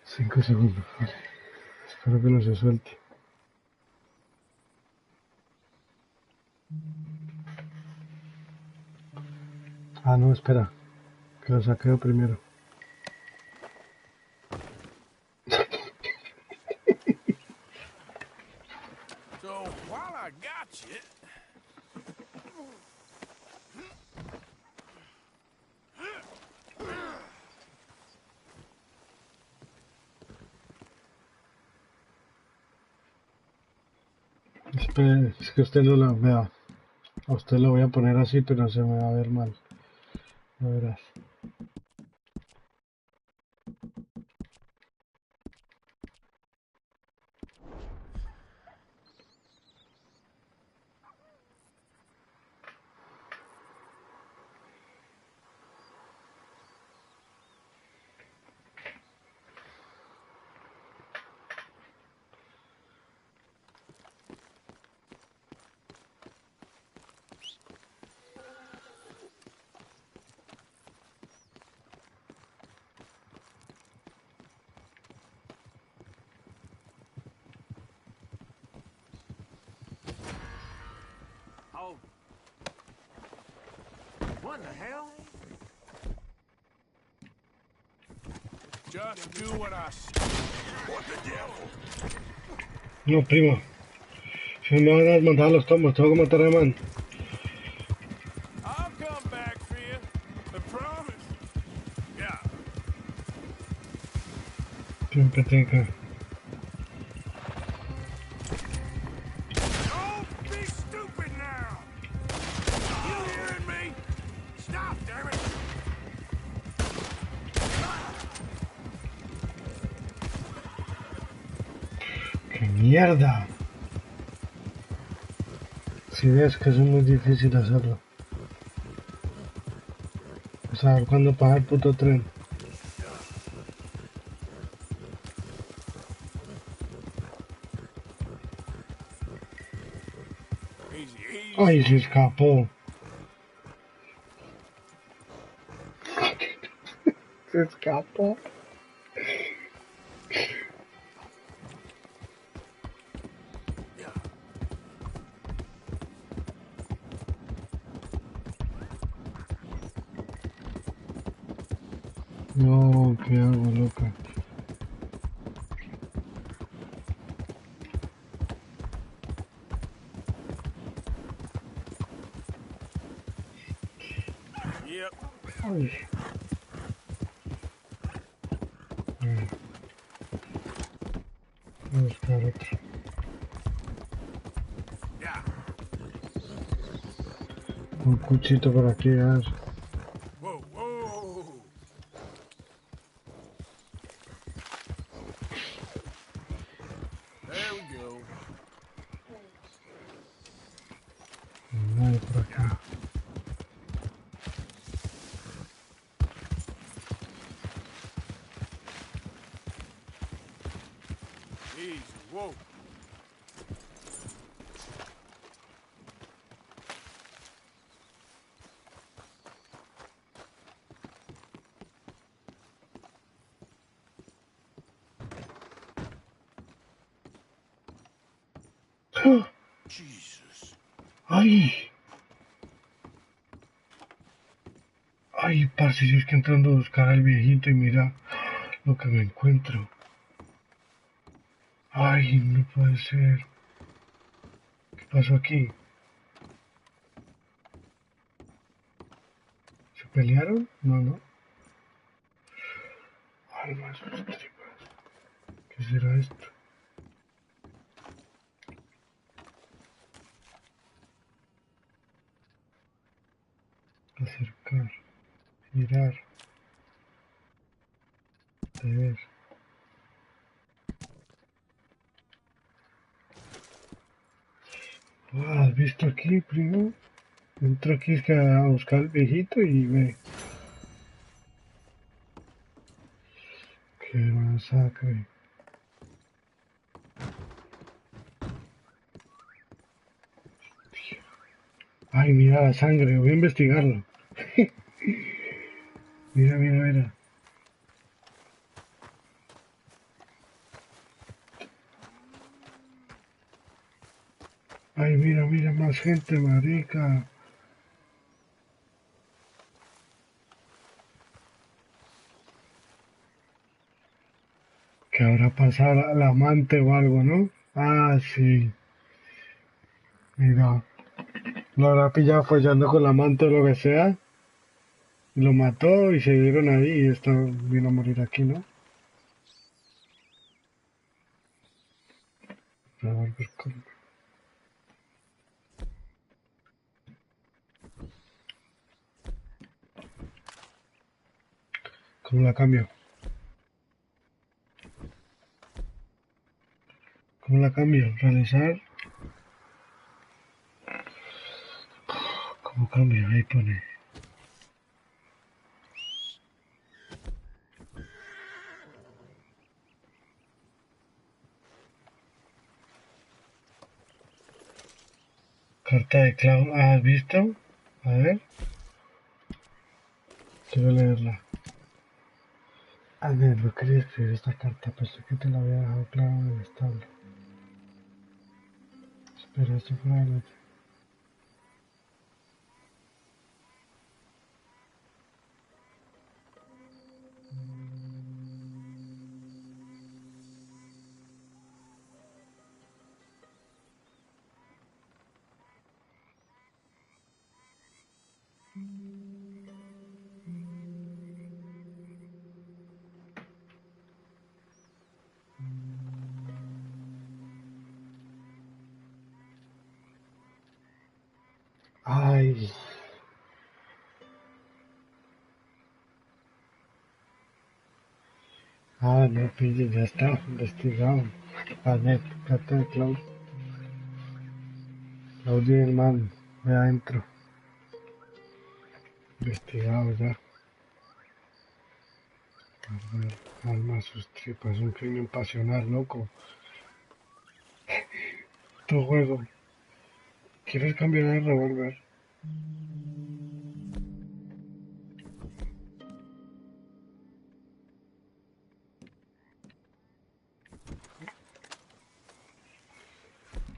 Cinco segundos, vale. Espero que no se suelte. Ah, no, espera. Que lo saqueo primero. So while I got you, Espere, es que usted no la vea. A usted lo voy a poner así, pero se me va a ver mal. Ya verás. Oh. What the hell? just do what I say. What the devil? No, primo. Si me van a desmontar los tomos, tengo que matar a man. I'll come back for you. I promise. Yeah. Siempre tengo que... ¡Qué mierda! Si ves que es muy difícil hacerlo. O sea, cuando pasa el puto tren. ¡Ay, se escapó! Se escapó. No, ¿qué hago, loca? Yep. Ay. Voy a buscar otro. Un cuchito por aquí, a ver. Whoa, whoa. There we go. No hay por acá. Easy, whoa. Jesus. ¡Ay! ¡Ay, parce! Yo es que entrando a buscar al viejito y mira lo que me encuentro. ¡Ay, no puede ser! ¿Qué pasó aquí? ¿Se pelearon? No, no. Almas, tripas. ¿Qué será esto? Acercar, girar, ver. Ah, ¿has visto aquí, primo? Entro aquí es que a buscar al viejito y ve. Qué masacre. Ay, mira la sangre, voy a investigarlo. Mira, mira, mira. Ay, mira, mira, más gente, marica. Que habrá pasado al amante o algo, ¿no? Ah, sí. Mira. Lo habrá pillado follando con la amante o lo que sea. Y lo mató y se dieron ahí y esto vino a morir aquí, ¿no? A ver, pues, ¿cómo la cambio? ¿Cómo la cambio? Realizar. ¿Cómo cambio? Ahí pone. Carta de Cloud. Ah, ¿has visto? A ver. Quiero leerla. Ah, no quería escribir esta carta, pensé que te la había dejado clara en el establo. Espera, esto fue la noche. Ay. Ah, no, pille, ya está investigado. Panet, trata de Claudio. Claudio y el man de adentro. Investigado ya. A ver, alma sus tripas, un crimen pasional, loco. Tu juego. ¿Quieres cambiar el revólver?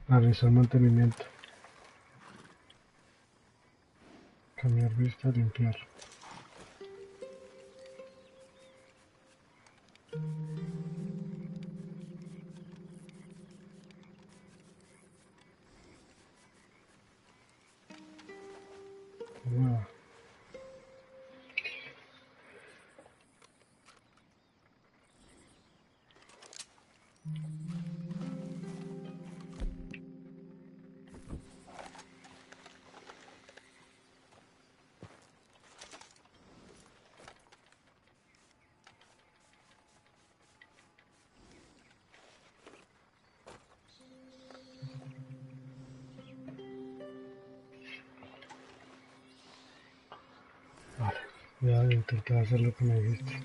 Realizar mantenimiento. Cambiar vista, limpiar. Nueva. Vale, voy a intentar hacer lo que me dijiste.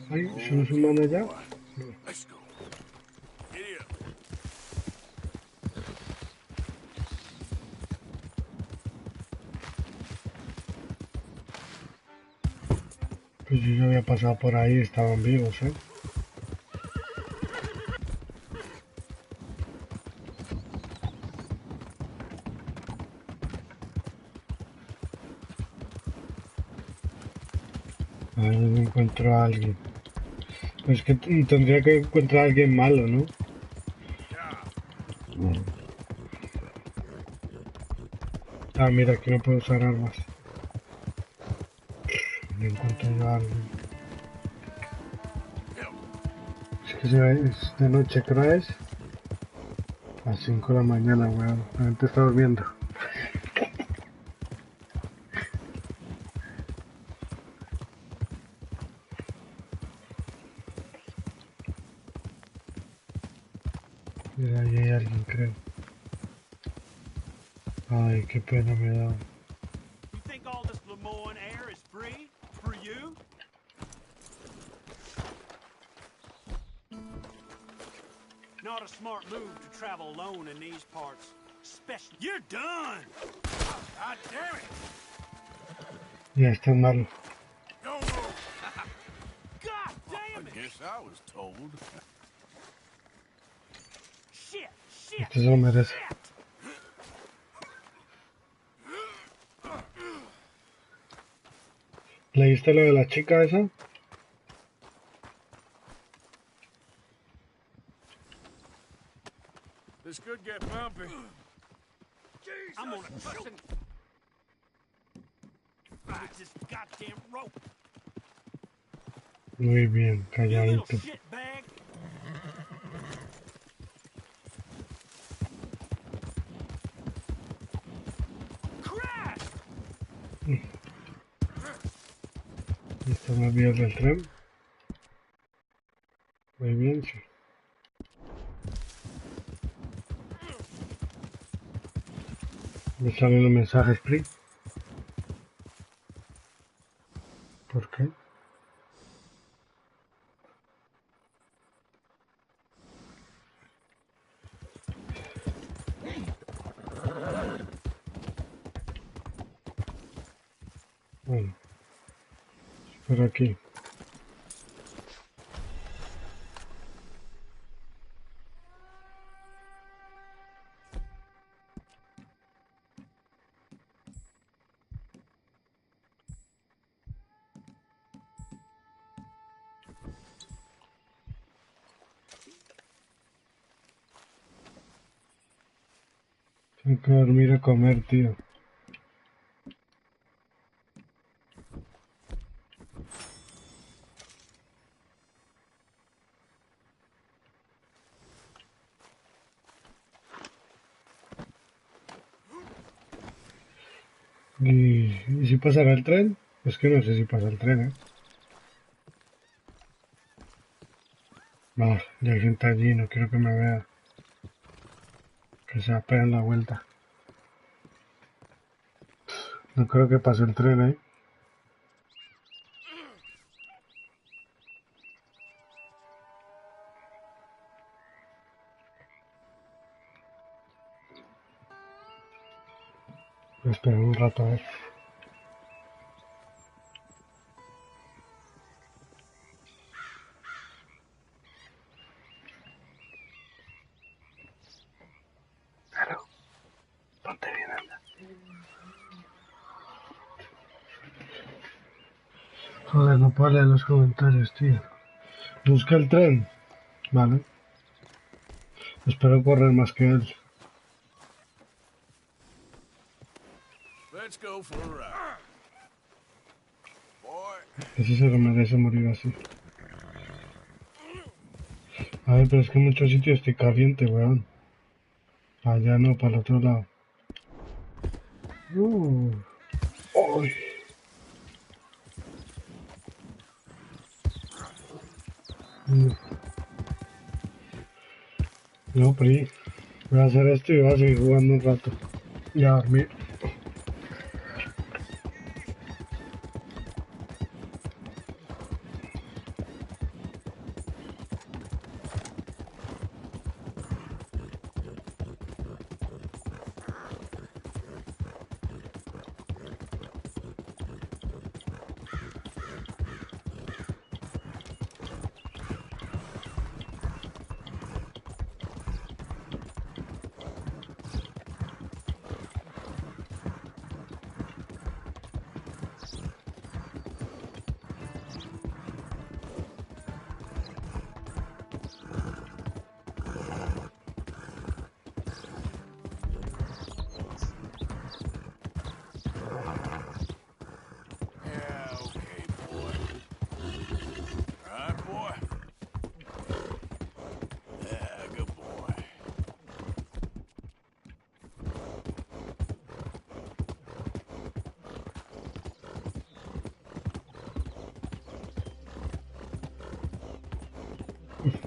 Ay, ¿se nos human allá? No. Let's go. Giddy up. Pues yo ya había pasado por ahí, estaban vivos, ¿eh? A ver si encuentro a alguien. Pues que tendría que encontrar a alguien malo, ¿no? Ah, mira, aquí no puedo usar armas. No encuentro yo a alguien. Es que es de noche, ¿crees? A las 5 de la mañana, weón. La gente está durmiendo. Mira, ahí hay alguien, creo. Ay, qué pena me da. You think all this Lemoyne air is free for you? Not a smart move to travel alone in these parts. Especially. You're done! God damn it! Ya está malo. Don't move. God damn it! I guess I was told. Shit! Shit! Este se lo merece. ¿Leíste lo de la chica esa? This could get bumpy. I'm gonna fucking fight this goddamn rope. Muy bien, You little calladito. shitbag. Crash! ¿Están las vías del tren? Muy bien, sí. Me salen los mensajes, please. ¿Por qué? Bueno, por aquí. Tengo que dormir a comer, tío. ¿Y si pasará el tren? Es que no sé si pasa el tren, ¿eh? Ah, ya hay gente allí, no quiero que me vea. Que se apeen la vuelta. No creo que pase el tren, ¿eh? Espera un rato, a ver. Claro, ponte bien, anda. Joder, no puedo leer los comentarios, tío. Busca el tren. Vale. Espero correr más que él. Let's go for a ride. Ese se lo merece morir así. A ver, pero es que en muchos sitios estoy caliente, weón. Allá no, para el otro lado. ¡Uy! No, Pri. Voy a hacer esto y voy a seguir jugando un rato. Y a dormir.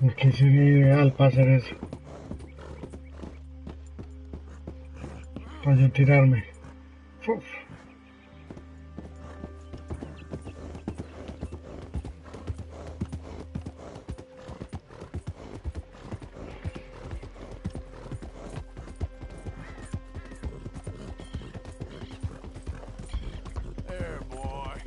Porque sería ideal para hacer eso. Para yo tirarme. Uf. There, boy.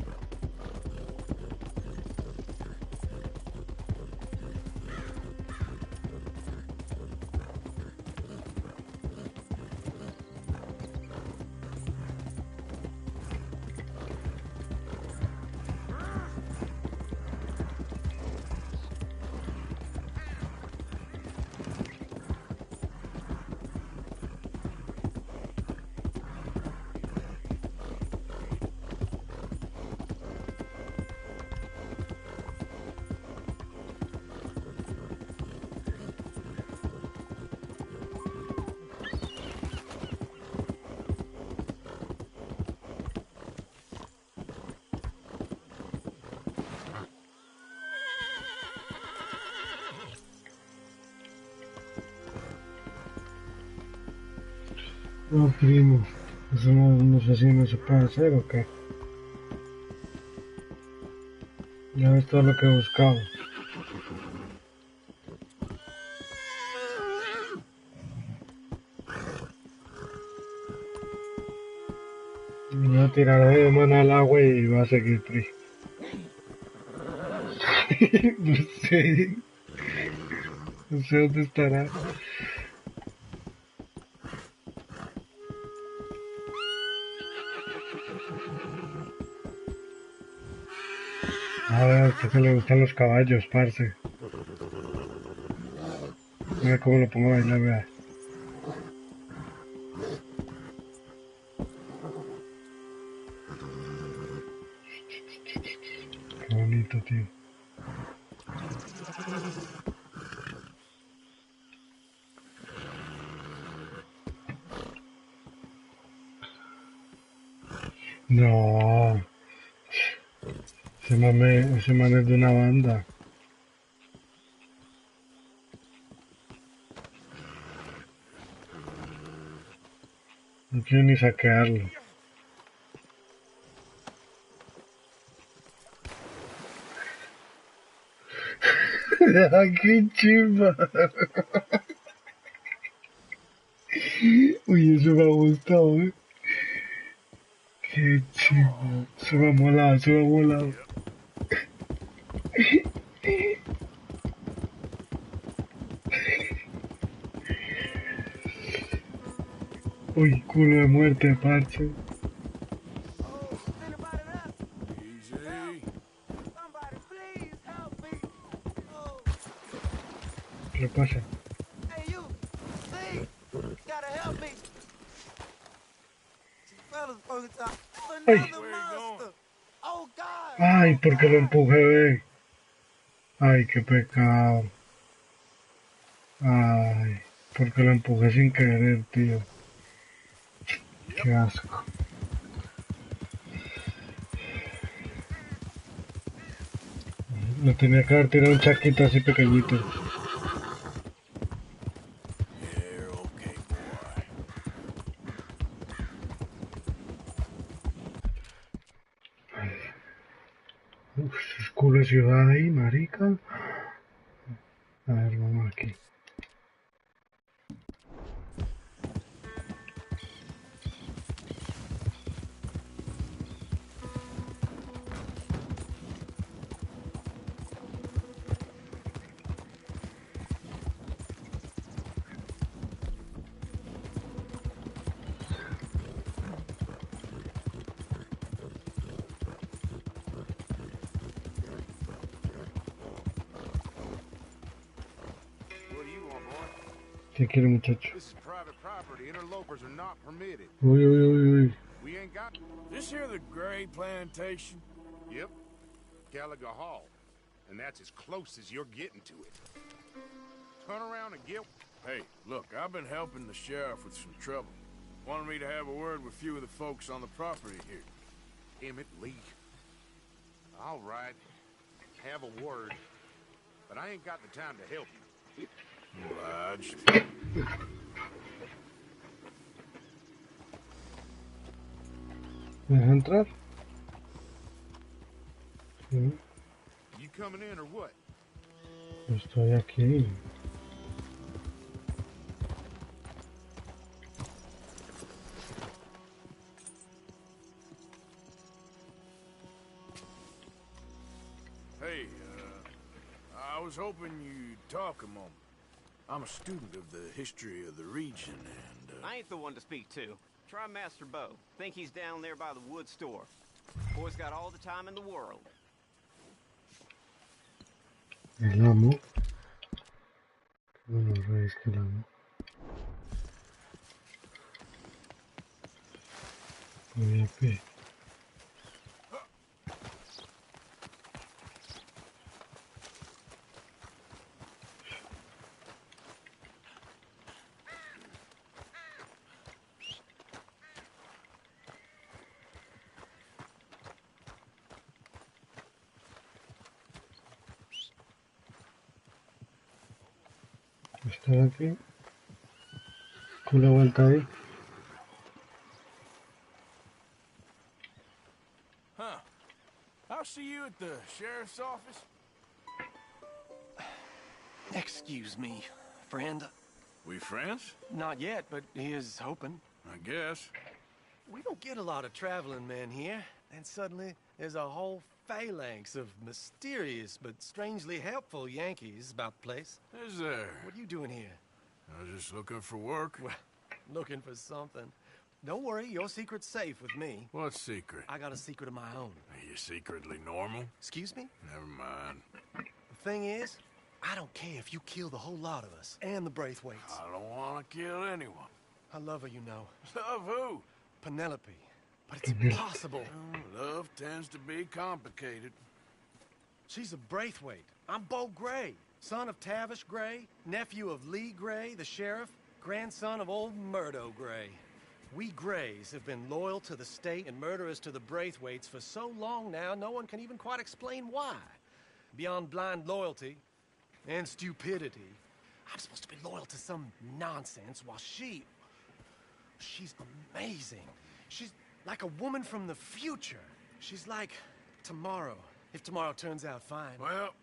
No, primo. Eso no sé si no se puede hacer o qué. Ya ves todo lo que he buscado. Me voy a tirar de mano al agua y va a seguir Pri. No sé. No sé dónde estará. A ver, a usted que le gustan los caballos, parce. Mira cómo lo pongo a bailar, vea. Qué bonito, tío. No. Ese man es de una banda. No quiero ni saquearlo. ¡Qué chimba! Uy, eso me ha gustado, Qué chimba. Se me ha molado, se me ha molado. Uy, culo de muerte, parche. Easy. ¿Qué le pasa? Hey, you! See? Gotta help me! Fellas, another monster! Oh, God! Ay, porque lo empujé, ve. Ay, qué pecado. Ay, porque lo empujé sin querer, tío. Qué asco. Le tenía que haber tirado un chaquito así pequeñito. You're okay, boy. Uf, es culo de ciudad ahí, marica. A ver, vamos aquí. What do you want, boy? ¿Qué quiere, muchacho? This is private property. Interlopers are not permitted. Uy, uy, uy, uy. We ain't got... This here the Gray Plantation? Yep. Gallagher Hall. And that's as close as you're getting to it. Turn around and get... Hey, look, I've been helping the sheriff with some trouble. Wanted me to have a word with a few of the folks on the property here. Emmett Lee. All right. Have a word. But I ain't got the time to help you. Obliged. ¿Me deja entrar? Sí, You coming in or what? estoy aquí. Hey, I was hoping you'd talk a moment. I'm a student of the history of the region, and, I ain't the one to speak to. Try Master Bo. Think he's down there by the wood store. Boy's got all the time in the world. El amo. Bueno, reyes que el amo. Voy a pie. Estoy aquí. Con la vuelta ahí. huh. I'll see you at the sheriff's office. Excuse me, friend. We friends? Not yet, but here's hoping. I guess. We don't get a lot of traveling men here, and suddenly there's a whole phalanx of mysterious but strangely helpful Yankees about the place. Is there? What are you doing here? I was just looking for work. Well, looking for something. Don't worry, your secret's safe with me. What secret? I got a secret of my own. Are you secretly normal? Excuse me? Never mind. The thing is, I don't care if you kill the whole lot of us and the Braithwaites. I don't want to kill anyone. I love her, you know. Love who? Penelope. But it's impossible. Love tends to be complicated. She's a Braithwaite. I'm Bo Gray, son of Tavish Gray, nephew of Lee Gray, the sheriff, grandson of old Murdo Gray. We Grays have been loyal to the state and murderous to the Braithwaites for so long now, no one can even quite explain why. Beyond blind loyalty and stupidity, I'm supposed to be loyal to some nonsense while she... She's amazing. She's like a woman from the future. She's like tomorrow, if tomorrow turns out fine. Well,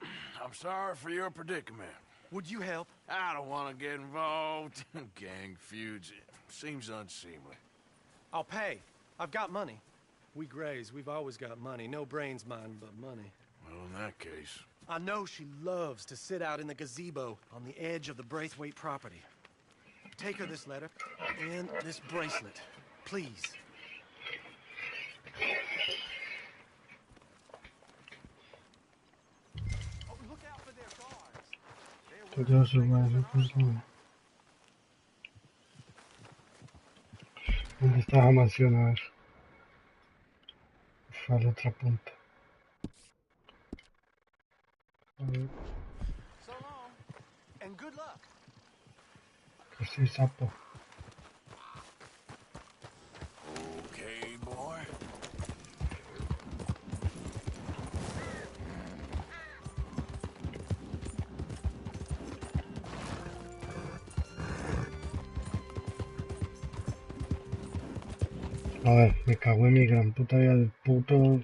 I'm sorry for your predicament. Would you help? I don't want to get involved in gang feuds. It seems unseemly. I'll pay. I've got money. We Grays, we've always got money. No brains, mind, but money. Well, in that case... I know she loves to sit out in the gazebo on the edge of the Braithwaite property. Take her this letter and this bracelet, please. Oh, look out for their guards. Todo eso va a ser personal. ¿Dónde está la mansión? A ver. Fue a la otra punta. A ver. So long, and good luck. Que sí, sapo. Okay, boy. A ver, me cago en mi gran puta vida del puto...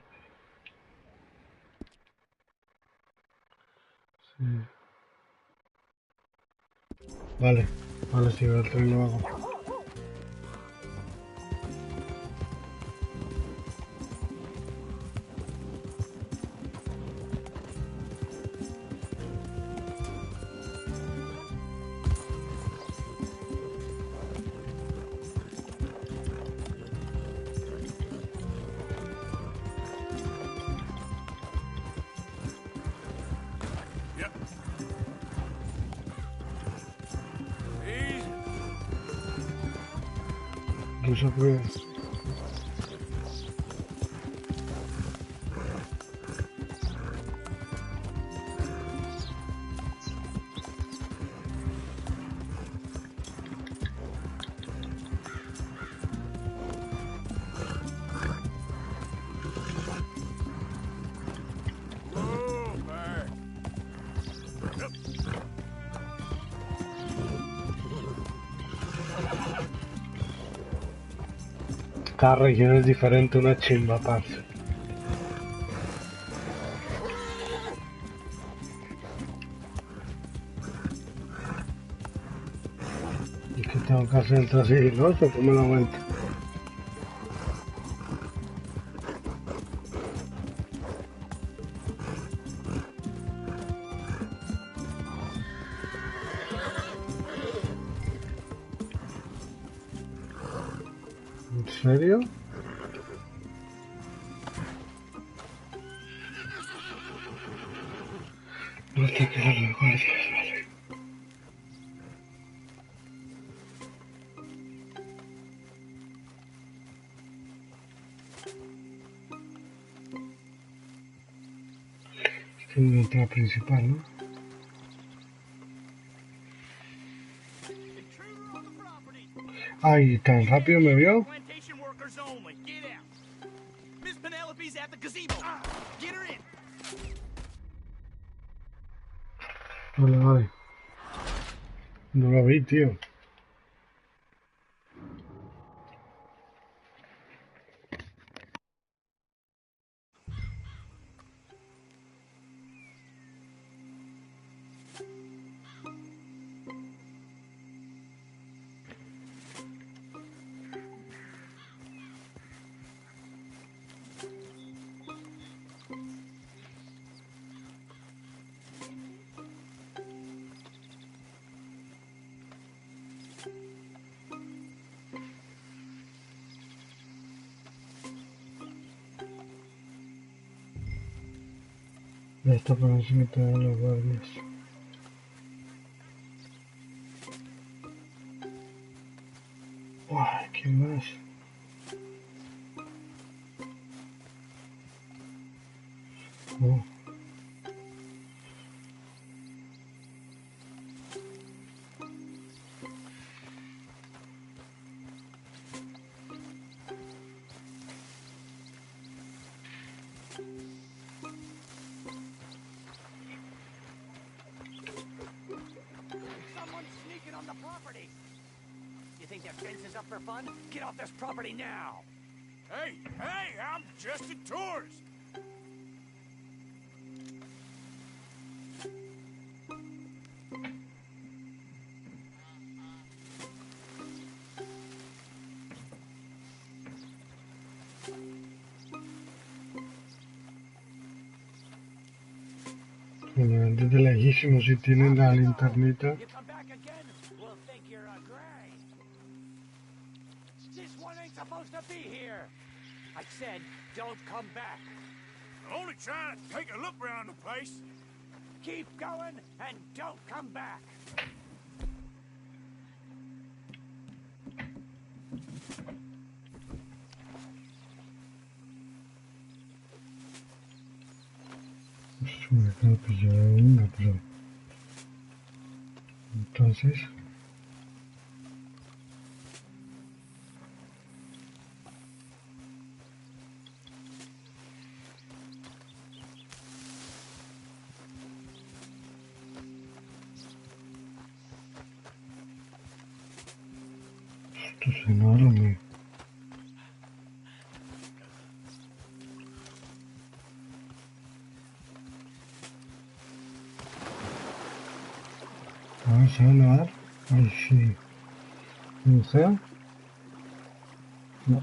Sí. Vale, vale, si veo el tren lo hago. Eso fue... Cada región es diferente, una chimba, parce. ¿Y qué tengo que hacer entonces sigiloso? ¿Cómo me la vuelta? ¿En serio? No te quedas los guardias, vale. Esta es la entrada principal, ¿no? Ay, tan rápido me vio. Plantation workers only. Get out. Miss Penelope's at the gazebo. Get her in. Vale, vale. No lo vi, tío. Ya está por encima de los guardias. Uy, ¿quién más? Oh. Someone's sneaking on the property. You think that fence is up for fun? Get off this property now! Hey, I'm just a tourist. Bueno, desde lejísimos si tienen la linternita. You come back again, we'll think you're a gray. This one ain't supposed to be here. I said, don't come back. I'm only trying to take a look around the place. Keep going and don't come back. Me acabo de pillar una, pero... Entonces... Esto es enorme. A ver, ¿se va a nadar? Ay, sí. ¿Bucea? No.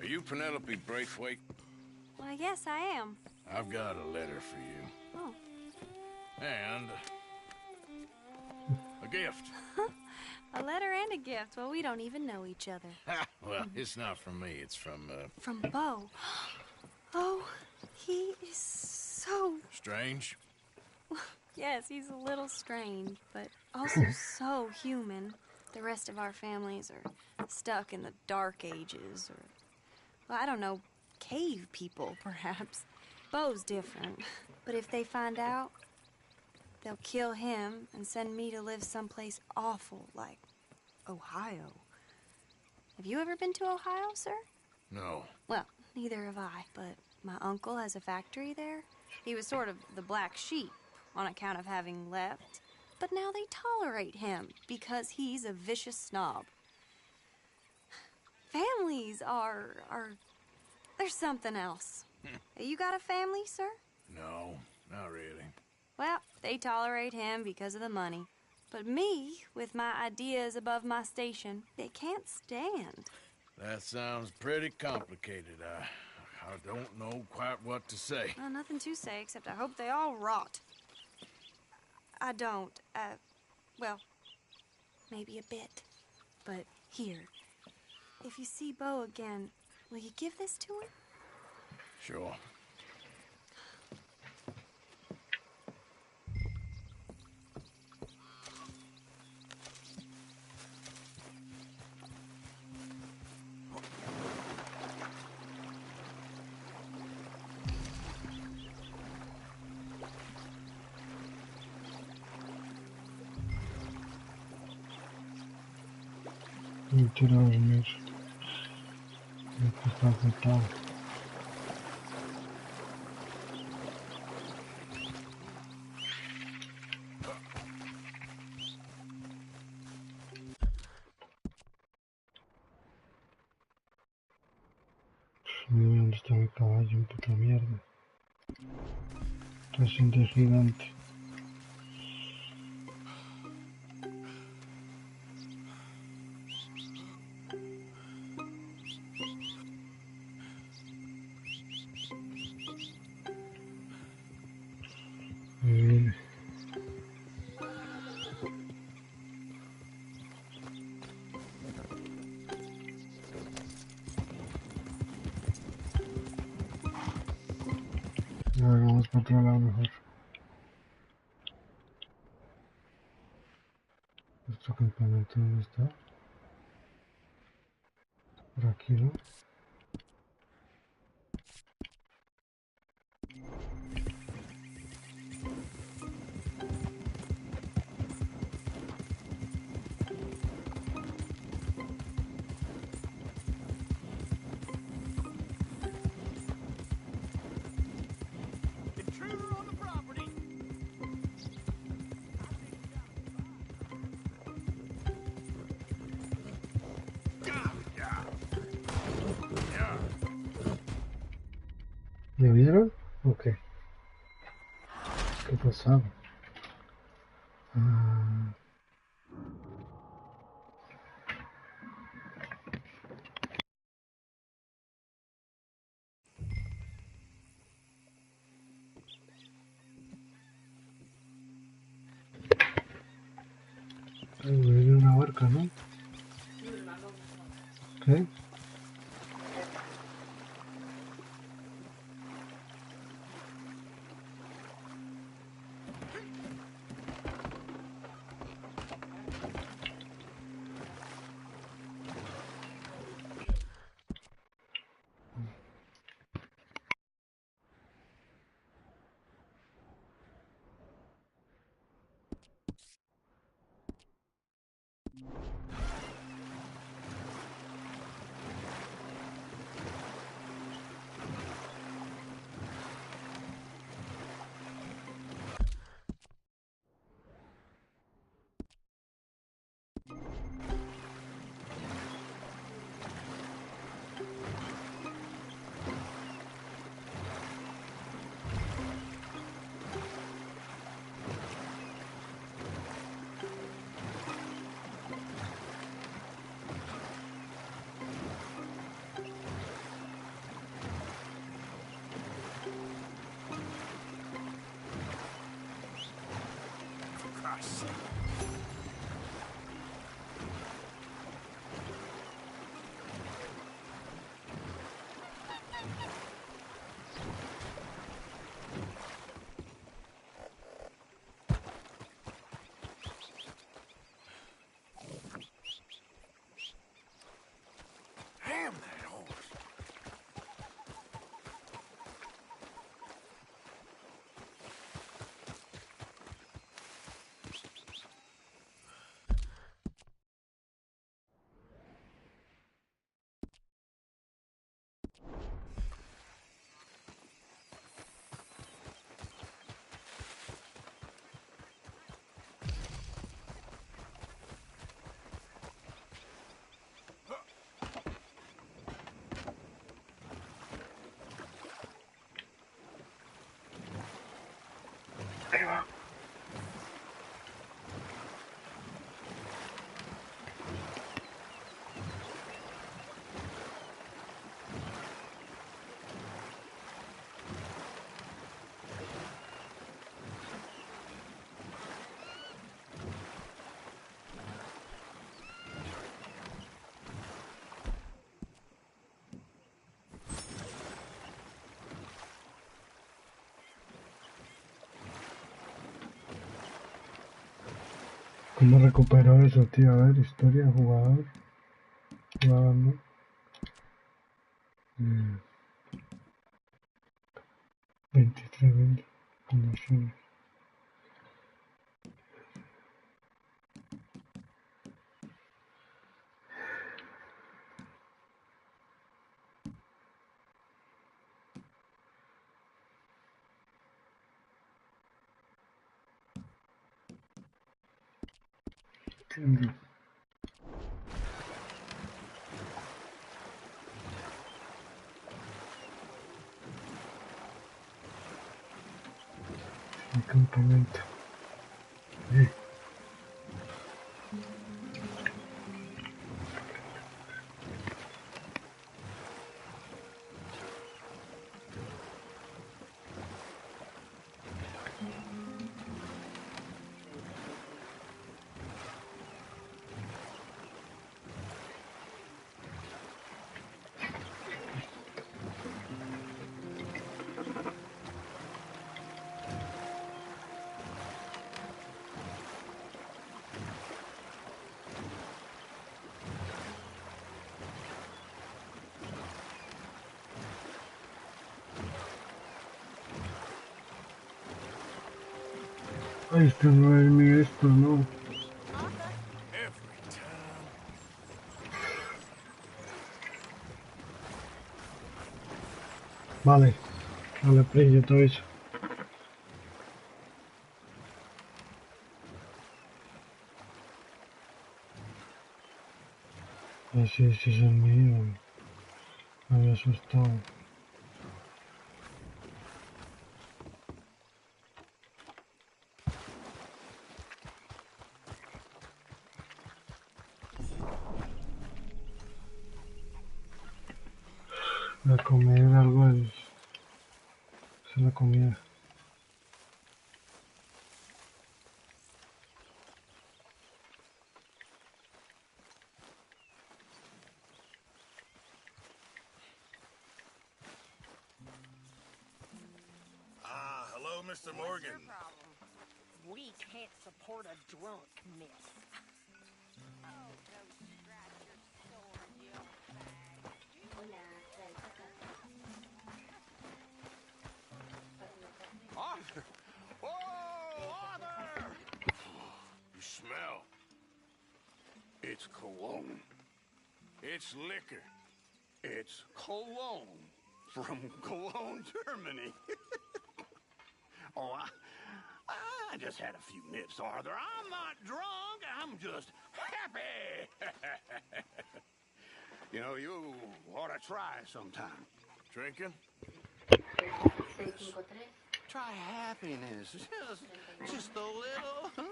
Are you Penelope Braithwaite? Well, yes, I am. I've got a letter for you. Oh. And a gift. A letter and a gift. Well, we don't even know each other. Well, it's not from me. It's from, From Bo. Oh, he is so... Strange? Yes, he's a little strange, but also so human. The rest of our families are stuck in the Dark Ages, or... Well, I don't know, cave people, perhaps. Bo's different. But if they find out, they'll kill him and send me to live someplace awful, like Ohio. Have you ever been to Ohio, sir? No. Well, neither have I, but my uncle has a factory there. He was sort of the black sheep on account of having left. But now they tolerate him because he's a vicious snob. Families are there's something else. You got a family, sir? No, not really. Well, they tolerate him because of the money. But me, with my ideas above my station, they can't stand. That sounds pretty complicated. I don't know quite what to say. Well, nothing to say, except I hope they all rot. I don't, well, maybe a bit. But here, if you see Bo again, will you give this to him? Sure. Quiero dormir. Esto está agotado. Mira dónde está mi caballo, puta mierda. Está siendo gigante. A ver, vamos para otro lado mejor. ¿Nuestro campamento dónde está? Por aquí, ¿no? ¿Me vieron? Ok. ¿Qué pasaba? Ah, hay una barca, ¿no? ¿Qué? Damn that horse. Ahí va. ¿Cómo recupero eso, tío? A ver, historia, jugador. Jugador, ¿no? Mm, 23, 20. Condiciones. Entiendo. El campamento. Ay, esto no es mi esto, no. Vale. Vale, pillo todo eso. Así, sí es el mío. Me había asustado. A comer algo es la comida. Hello, Mr. Morgan. We can't support a drunk, miss. Arthur! Oh, Arthur! You smell. It's cologne. It's liquor. It's Cologne from Cologne, Germany. Oh, I just had a few nips, Arthur. I'm not drunk. I'm just happy. You know, you ought to try sometime. drinking? Try happiness. Just a little, huh?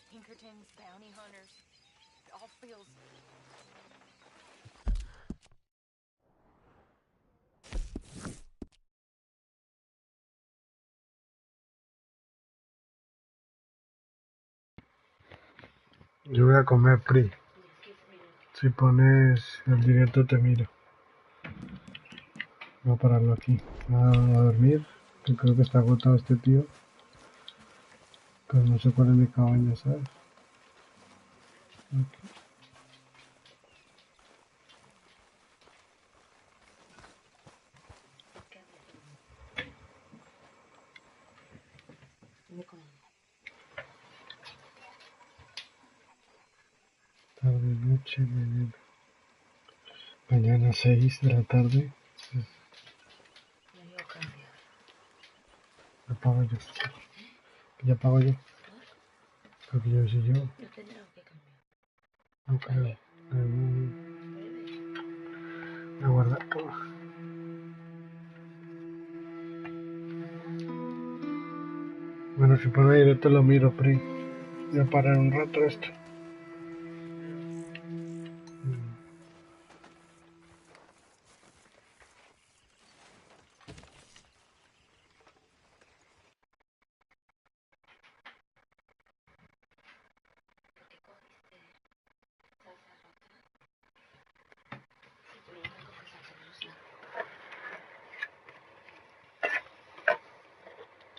Pinkerton's bounty hunters. It all feels... Yo voy a comer, Pri. Si pones el directo te miro. Voy a pararlo aquí. A dormir, que creo que está agotado este tío. Pero no sé cuál es mi cabaña, ¿sabes? Aquí. Tarde, noche, mañana. Mañana 6 de la tarde. Ya pago yo. Ya pago yo. Porque yo soy yo. No creo. Me guarda. Bueno, si pone directo lo miro, Pri. Voy a parar un rato esto.